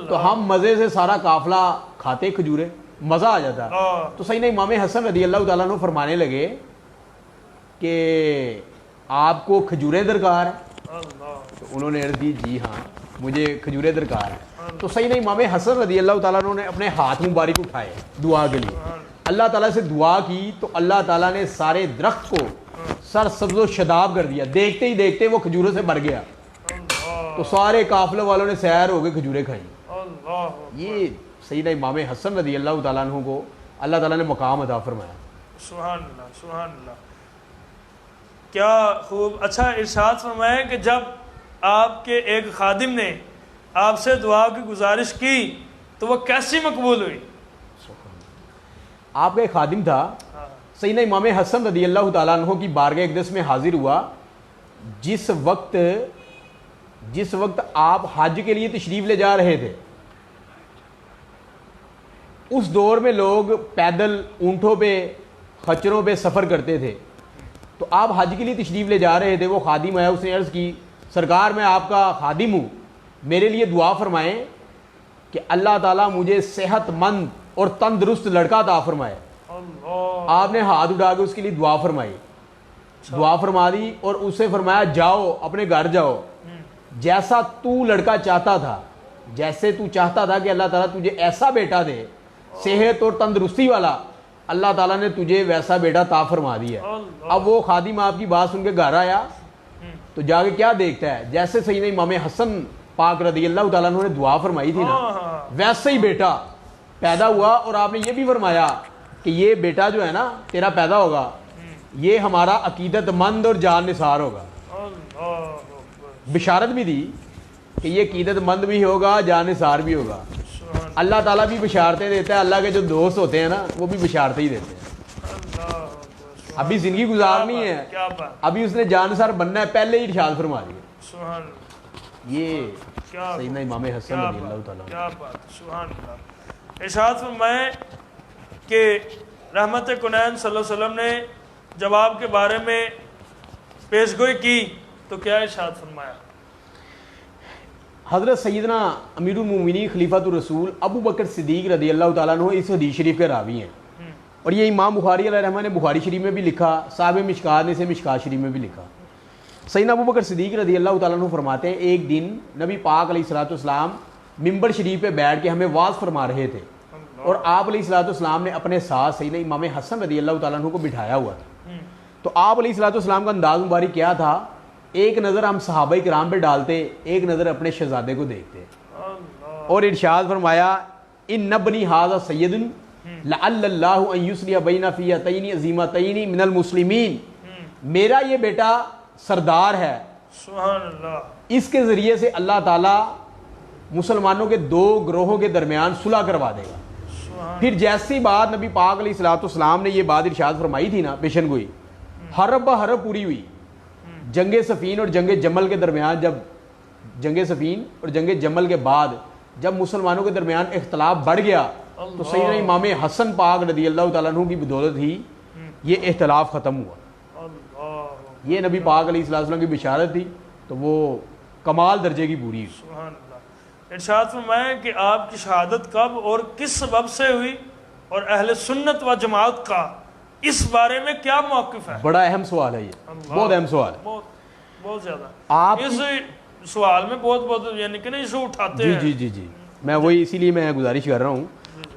تو ہم مزے سے سارا قافلہ کھاتے کھجوریں، مزہ آ جاتا۔ تو سیدنا امام حسن رضی اللہ تعالیٰ عنہ فرمانے لگے کہ آپ کو کھجوریں درکار ہیں؟ تو انہوں نے عرض کی جی ہاں مجھے کھجوریں درکار ہیں۔ تو سیدنا امام حسن رضی اللہ تعالیٰ عنہ نے اپنے ہاتھ مبارک اٹھائے دعا کے لیے، اللہ تعالیٰ سے دعا کی، تو اللہ تعالیٰ نے سارے درخت کو سر سبز و شداب کر دیا، دیکھتے ہی دیکھتے وہ کھجوروں سے بھر گیا، تو سارے قافلے والوں نے سیر ہو کے کھجوریں کھائیں۔ یہ سیدنا امام حسن رضی اللہ تعالیٰ عنہ کو اللہ تعالیٰ نے مقام عطا فرمایا۔ سبحان اللہ سبحان اللہ، کیا خوب۔ اچھا ارشاد فرمائیں کہ جب آپ کے ایک خادم نے آپ سے دعا کی گزارش کی تو وہ کیسی مقبول ہوئی؟ آپ کا ایک خادم تھا، سیدنا امام حسن رضی اللہ تعالیٰ عنہ کی بارگاہ اقدس میں حاضر ہوا جس وقت آپ حج کے لیے تشریف لے جا رہے تھے۔ اس دور میں لوگ پیدل اونٹوں پہ خچروں پہ سفر کرتے تھے، تو آپ حج کے لیے تشریف لے جا رہے تھے۔ وہ خادم آیا، اس نے عرض کی سرکار میں آپ کا خادم ہوں، میرے لیے دعا فرمائیں کہ اللہ تعالیٰ مجھے صحت مند اور تندرست لڑکا عطا فرمائے۔ آپ نے ہاتھ اٹھا کے اس کے لیے دعا فرمائی، دعا فرما دی، اور اس سے فرمایا جاؤ اپنے گھر جاؤ، جیسا تو لڑکا چاہتا تھا، جیسے تو چاہتا تھا کہ اللہ تعالیٰ تجھے ایسا بیٹا دے صحت اور تندرستی والا، اللہ تعالیٰ نے تجھے ویسا بیٹا عطا فرما دیا۔ اب وہ خادم آپ کی بات سن کے گھر آیا تو جا کے کیا دیکھتا ہے، جیسے سیدنا امام حسن پاک رضی اللہ تعالیٰ عنہ نے دعا فرمائی تھی نا، ویسے ہی بیٹا پیدا ہوا۔ اور آپ نے یہ بھی فرمایا کہ یہ بیٹا جو ہے نا تیرا پیدا ہوگا، یہ ہمارا عقیدت مند اور جان نثار ہوگا۔ بشارت بھی دی کہ یہ عقیدت مند بھی ہوگا، جان نثار بھی ہوگا۔ اللہ تعالیٰ بھی بشارتیں دیتا ہے، اللہ کے جو دوست ہوتے ہیں نا وہ بھی بشارتیں ہی دیتے ہیں۔ ابھی زندگی گزارنی ہے، ابھی اس نے جان نثار بننا ہے، پہلے ہی ارشاد فرما دیا۔ یہ سیدنا امام حسن رضی اللہ تعالیٰ کیا بات، سبحان اللہ۔ ارشاد فرمائیں کہ رحمت کنین صلی اللہ علیہ وسلم نے جب آپ کے بارے میں پیشگوئی کی تو کیا ارشاد فرمایا؟ حضرت سیدنا امیر المومنین خلیفۃ الرسول ابو بکر صدیق رضی اللہ تعالیٰ عنہ اس حدیث شریف کے راوی ہیں، اور یہ امام بخاری علیہ رحمہ نے بخاری شریف میں بھی لکھا، صاحب مشکات نے اسے مشکات شریف میں بھی لکھا۔ سیدنا ابو بکر صدیق رضی اللہ تعالیٰ عنہ فرماتے ہیں ایک دن نبی پاک علیہ الصلوۃ والسلام ممبر شریف پہ بیٹھ کے ہمیں واعظ فرما رہے تھے، اور آپ علیہ الصلوۃ والسلام نے اپنے ساتھ سیدنا امام حسن رضی اللہ تعالیٰ عنہ کو بٹھایا ہوا تھا۔ تو آپ علیہ الصلوۃ والسلام کا انداز مبارک کیا تھا، ایک نظر ہم صحابہ کرام پہ ڈالتے، ایک نظر اپنے شہزادے کو دیکھتے، اور ارشاد فرمایا ان ابنی ھذا سید لعل اللہ ان یصلح بین فئتین عظیمتین من المسلمین، میرا یہ بیٹا سردار ہے، سبحان اللہ، اس کے ذریعے سے اللہ تعالیٰ مسلمانوں کے دو گروہوں کے درمیان صلح کروا دے گا۔ پھر جیسی بات نبی پاک علیہ الصلوۃ والسلام نے یہ بات ارشاد فرمائی تھی نا، پیشن گوئی حرب بحرب پوری ہوئی۔ جنگ صفین اور جنگ جمل کے درمیان، جب جنگ صفین اور جنگ جمل کے بعد جب مسلمانوں کے درمیان اختلاف بڑھ گیا تو سیدنا امام حسن پاک رضی اللہ تعالیٰ عنہ کی بدولت ہی یہ اختلاف ختم ہوا۔ یہ نبی پاک علیہ الصلوۃ والسلام کی بشارت تھی، تو وہ کمال درجے کی پوری ہوئی۔ سبحان اللہ۔ ارشاد فرمائیں کہ آپ کی شہادت کب اور کس سبب سے ہوئی، اور اہل سنت و جماعت کا اس بارے میں کیا موقف ہے؟ بڑا اہم سوال ہے یہ، بہت اہم سوال ہے۔ بہت زیادہ آپ اس سوال میں بہت یعنی کہ نا ایشو اٹھاتے ہیں۔ جی میں وہی اسی لیے میں گزارش کر رہا ہوں۔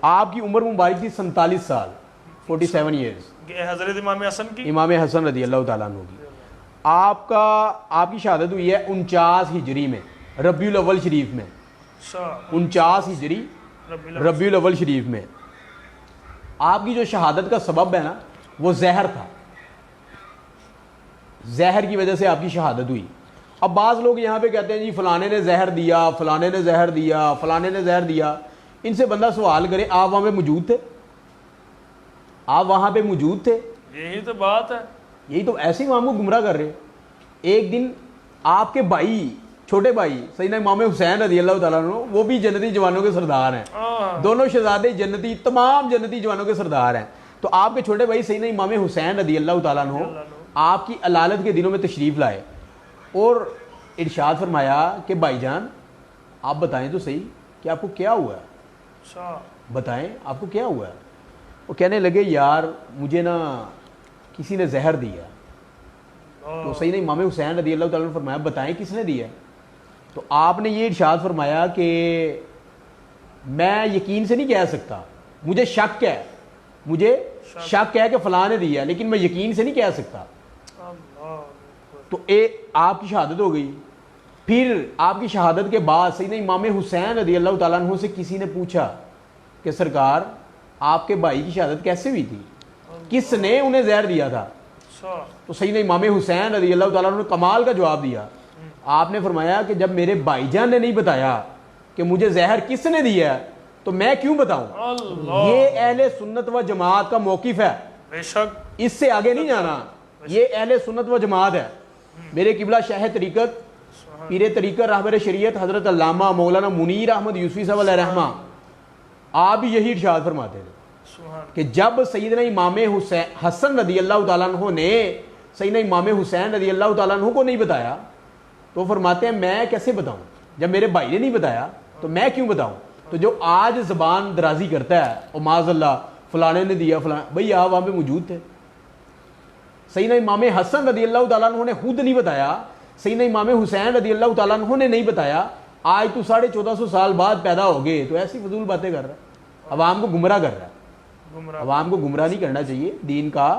آپ کی عمر مبارک تھی 47 سال، 47 ایئرز، حضرت امام حسن کی، امام حسن رضی اللہ تعالیٰ عنہ کی۔ آپ کی شہادت ہوئی ہے 49 ہجری میں، ربیع الاول شریف میں، 49 ہجری ربیع الاول شریف میں۔ آپ کی جو شہادت کا سبب ہے نا وہ زہر تھا، زہر کی وجہ سے آپ کی شہادت ہوئی۔ اب بعض لوگ یہاں پہ کہتے ہیں جی فلانے نے زہر دیا، فلانے نے زہر دیا، فلانے نے زہر دیا۔ ان سے بندہ سوال کرے آپ وہاں پہ موجود تھے؟ آپ وہاں پہ موجود تھے؟ یہی تو بات ہے، یہی تو ایسے ہی ہم کو گمراہ کر رہے۔ ایک دن آپ کے بھائی، چھوٹے بھائی سیدنا امام حسین رضی اللہ تعالیٰ عنہ، وہ بھی جنتی جوانوں کے سردار ہیں، دونوں شہزادے جنتی، تمام جنتی جوانوں کے سردار ہیں۔ تو آپ کے چھوٹے بھائی سیدنا امام حسین رضی اللہ تعالیٰ عنہ آپ کی علالت کے دنوں میں تشریف لائے اور ارشاد فرمایا کہ بھائی جان آپ بتائیں تو صحیح کہ آپ کو کیا ہوا ہے، بتائیں آپ کو کیا ہوا ہے۔ وہ کہنے لگے یار مجھے نا کسی نے زہر دیا۔ تو سیدنا امام حسین رضی اللہ تعالیٰ نے فرمایا بتائیں کس نے دیا؟ تو آپ نے یہ ارشاد فرمایا کہ میں یقین سے نہیں کہہ سکتا، مجھے شک ہے، مجھے شک ہے کہ فلاں نے دیا، لیکن میں یقین سے نہیں کہہ سکتا۔ تو آپ کی شہادت ہو گئی۔ پھر آپ کی شہادت کے بعد سیدنا امام حسین رضی اللہ تعالیٰ عنہ سے کسی نے پوچھا کہ سرکار آپ کے بھائی کی شہادت کیسے ہوئی تھی، کس نے انہیں زہر دیا تھا؟ تو سیدنا امام حسین رضی اللہ تعالیٰ عنہ نے کمال کا جواب دیا۔ آپ نے فرمایا کہ جب میرے بھائی جان نے نہیں بتایا کہ مجھے زہر کس نے دیا ہے تو میں کیوں بتاؤں؟ یہ اہل سنت و جماعت کا موقف ہے، بے شک اس سے آگے نہیں جانا۔ یہ اہل سنت و جماعت ہے۔ میرے قبلہ شاہ طریقت، پیر طریقت، رہبر شریعت حضرت علامہ مولانا منیر احمد یوسفی صاحب علیہ رحمہ آپ بھی یہی ارشاد فرماتے تھے کہ جب سیدنا امام حسن رضی اللہ تعالیٰ عنہ نے سیدنا امام حسین رضی اللہ تعالیٰ عنہ کو نہیں بتایا تو فرماتے ہیں میں کیسے بتاؤں، جب میرے بھائی نے نہیں بتایا تو میں کیوں بتاؤں؟ تو جو آج زبان درازی کرتا ہے اور معاذ اللہ فلانے نے دیا فلاں، بھئی آپ وہاں پہ موجود تھے۔ سیدنا امام حسن رضی اللہ تعالیٰ عنہ نے خود نہیں بتایا، سیدنا امام حسین رضی اللہ تعالیٰ عنہ نے نہیں بتایا، آج تو 1450 سال بعد پیدا ہو گئے تو ایسی فضول باتیں کر رہا ہے، عوام کو گمراہ کر رہا ہے۔ عوام کو گمراہ نہیں کرنا چاہیے، دین کا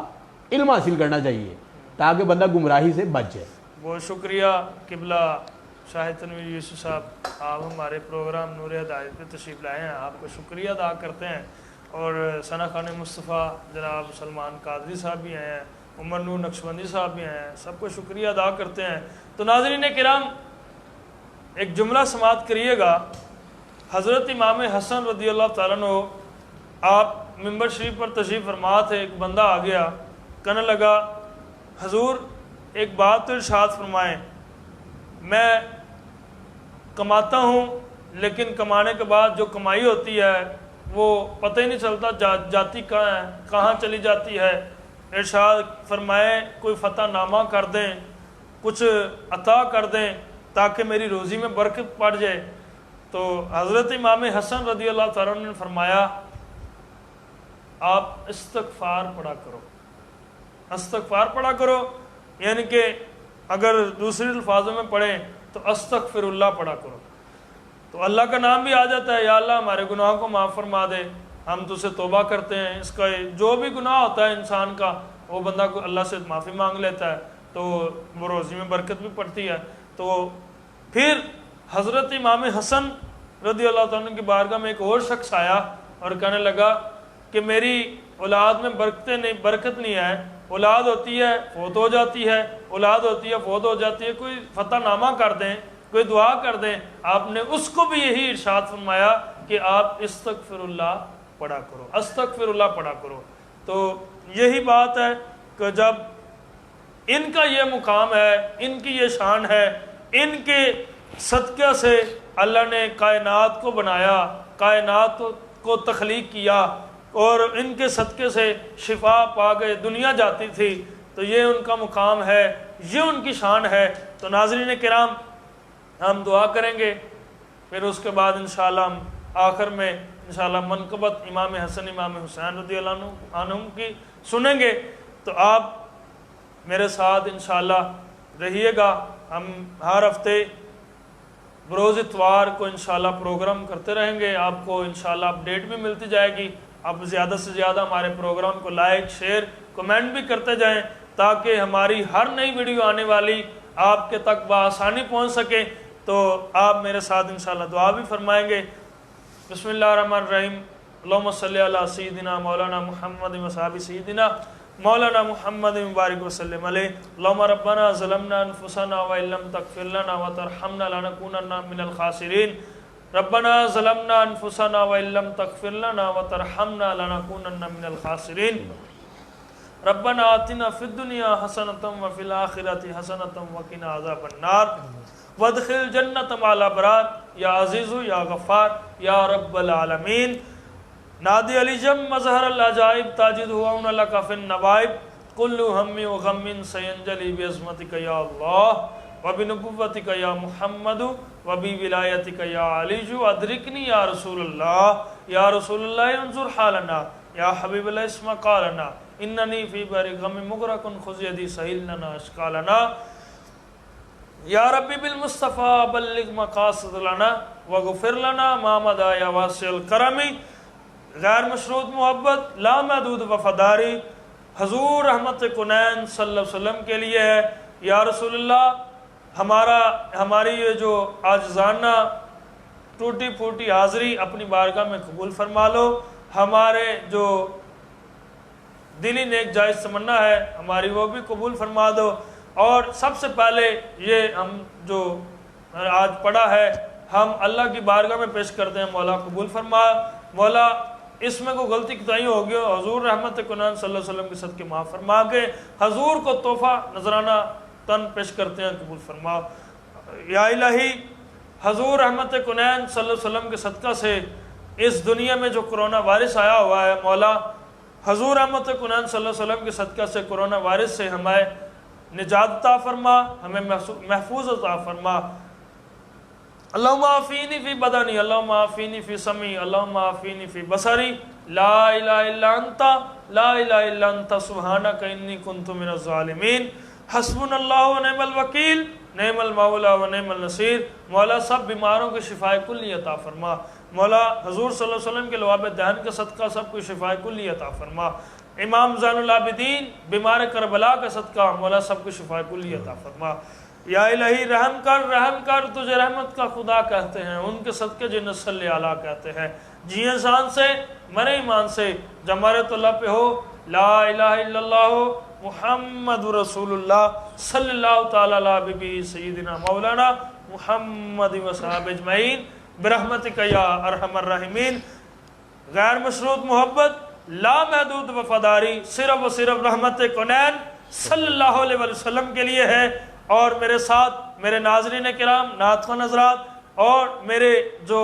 علم حاصل کرنا چاہیے تاکہ بندہ گمراہی سے بچ جائے۔ بہت شکریہ قبلہ شاہ تنویر یوسف صاحب، آپ ہمارے پروگرام نور ہدایت پہ تشریف لائے ہیں، آپ کو شکریہ ادا کرتے ہیں۔ اور ثنا خان مصطفیٰ جناب سلمان قادری صاحب بھی آئے ہیں، عمر نور نقشبندی صاحب بھی آئے ہیں، سب کو شکریہ ادا کرتے ہیں۔ تو ناظرین کرام ایک جملہ سماعت کریے گا۔ حضرت امام حسن رضی اللہ تعالیٰ عنہ آپ ممبر شریف پر تشریف فرما تھے، ایک بندہ آ گیا کہنے لگا حضور ایک بات تو ارشاد فرمائیں، میں کماتا ہوں لیکن کمانے کے بعد جو کمائی ہوتی ہے وہ پتہ ہی نہیں چلتا جاتی کہاں ہے، کہاں چلی جاتی ہے۔ ارشاد فرمائیں کوئی فتح نامہ کر دیں، کچھ عطا کر دیں تاکہ میری روزی میں برکت پڑ جائے۔ تو حضرت امام حسن رضی اللہ تعالیٰ عنہ نے فرمایا آپ استغفار پڑھا کرو، استغفار پڑھا کرو، یعنی کہ اگر دوسری الفاظوں میں پڑھیں تو استغفر اللہ پڑھا کرو، تو اللہ کا نام بھی آ جاتا ہے، یا اللہ ہمارے گناہوں کو معاف فرما دے، ہم تجھ سے توبہ کرتے ہیں۔ اس کا جو بھی گناہ ہوتا ہے انسان کا وہ بندہ کو اللہ سے معافی مانگ لیتا ہے تو وہ روزی میں برکت بھی پڑتی ہے۔ تو پھر حضرت امام حسن رضی اللہ تعالیٰ کی بارگاہ میں ایک اور شخص آیا اور کہنے لگا کہ میری اولاد میں برکت نہیں ہے، اولاد ہوتی ہے فوت ہو جاتی ہے، اولاد ہوتی ہے فوت ہو جاتی ہے، کوئی فتح نامہ کر دیں، کوئی دعا کر دیں۔ آپ نے اس کو بھی یہی ارشاد فرمایا کہ آپ استغفر اللہ پڑھا کرو، استغفر اللہ پڑھا کرو۔ تو یہی بات ہے کہ جب ان کا یہ مقام ہے، ان کی یہ شان ہے، ان کے صدقہ سے اللہ نے کائنات کو بنایا، کائنات کو تخلیق کیا، اور ان کے صدقے سے شفا پا گئے دنیا جاتی تھی، تو یہ ان کا مقام ہے، یہ ان کی شان ہے۔ تو ناظرین کرام ہم دعا کریں گے، پھر اس کے بعد انشاءاللہ ہم آخر میں انشاءاللہ منقبت امام حسن امام حسین رضی اللہ عنہم کی سنیں گے۔ تو آپ میرے ساتھ انشاءاللہ رہیے گا، ہم ہر ہفتے بروز اتوار کو انشاءاللہ پروگرام کرتے رہیں گے، آپ کو انشاءاللہ اپڈیٹ بھی ملتی جائے گی۔ آپ زیادہ سے زیادہ ہمارے پروگرام کو لائک، شیئر، کمنٹ بھی کرتے جائیں تاکہ ہماری ہر نئی ویڈیو آنے والی آپ کے تک بآسانی پہنچ سکے۔ تو آپ میرے ساتھ انشاءاللہ دعا بھی فرمائیں گے۔ بسم اللہ الرحمن الرحیم، اللہم صلی علی سیدنا مولانا محمد وصحابہ سیدنا مولانا محمد مبارک وسلم علیہ۔ اللہم ربنا ظلمنا انفسنا وان لم تغفر لنا وترحمنا لنکونن من الخاسرین۔ ربنا ظلمنا انفسنا وان لم تغفر لنا وترحمنا لنکونن من الخاسرین۔ ربنا آتنا فی الدنیا حسنۃ وفی الآخرۃ حسنۃ وقنا عذاب النار وادخل جنۃ مع الابرار یا عزیز یا غفار یا رب العالمین۔ نادی علی جم مظہر العجائب تاجد ہوا لک فی النوائب کل ہم و غم سینجلی بعظمتک یا اللہ وبنبوتک یا محمد وبولایتک یا علی ادرکنی یا رسول اللہ انظر حالنا یا حبیب اللہ اسمع قالنا اننی فی بحر غم مغرق خذ یدی سہل لنا اشکالنا یا ربی بالمصطفیٰ بلغ مقاصد لنا وغفر لنا ما مضى یا واسع الکرم۔ غیر مشروط محبت لامحدود وفاداری حضور رحمت کنین صلی اللہ علیہ وسلم کے لیے ہے۔ یا رسول اللہ ہماری یہ جو عاجزانہ ٹوٹی پھوٹی حاضری اپنی بارگاہ میں قبول فرما لو، ہمارے جو دلی نیک جائز تمنا ہے ہماری وہ بھی قبول فرما دو، اور سب سے پہلے یہ ہم جو آج پڑھا ہے ہم اللہ کی بارگاہ میں پیش کرتے ہیں، مولا قبول فرما۔ مولا اس میں کوئی غلطی کوتاہی ہوگی حضور رحمت کنان صلی اللہ علیہ وسلم کے صدقے معاف فرما کے حضور کو تحفہ نذرانہ تن پیش کرتے ہیں، قبول فرما۔ یا الہی حضور رحمت کنین صلی اللہ علیہ وسلم کے صدقہ سے اس دنیا میں جو کرونا وائرس آیا ہوا ہے، مولا حضور رحمت کنین صلی اللہ علیہ وسلم کے صدقہ سے کرونا وائرس سے ہمیں نجات عطا فرما، ہمیں محفوظ عطا فرما۔ اللہم عافینی فی بدنی، اللہم عافینی فی سمعی، اللہم عافینی فی بصری، لا الہ الا انت، لا الہ الا انت سبحانک انی کنت من الظالمین۔ حسبنا اللہ و نعم الوکیل، نعم المولا و نعم النصیر۔ مولا سب بیماروں کو شفائے کلی عطا فرما، مولا حضور صلی اللہ علیہ وسلم کے لواب دہن کا صدقہ سب کو شفائے کلی عطا فرما۔ امام زین العابدین بیمار کربلا کا صدقہ مولا سب کو شفائے کلی عطا فرما۔ یا الہی رحم کر، تجھے رحمت کا خدا کہتے ہیں، ان کے صدقے جنت صلی اللہ کہتے ہیں۔ جی انسان سے مرے ایمان سے جمارے تو اللہ پہ ہو، لا الہ الا اللہ محمد رسول اللہ صلی اللہ تعالی علیہ بی سیدنا مولانا محمد و صحابہ اجمعین برحمتک یا ارحم الراحمین۔ غیر مشروط محبت لامحدود وفاداری صرف و صرف رحمت کنین صلی اللہ علیہ وسلم کے لیے ہے۔ اور میرے ساتھ میرے ناظرین کرام، نعت خواہ حضرات اور میرے جو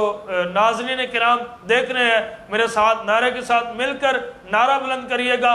ناظرین کرام دیکھ رہے ہیں، میرے ساتھ نعرے کے ساتھ مل کر نعرہ بلند کریے گا،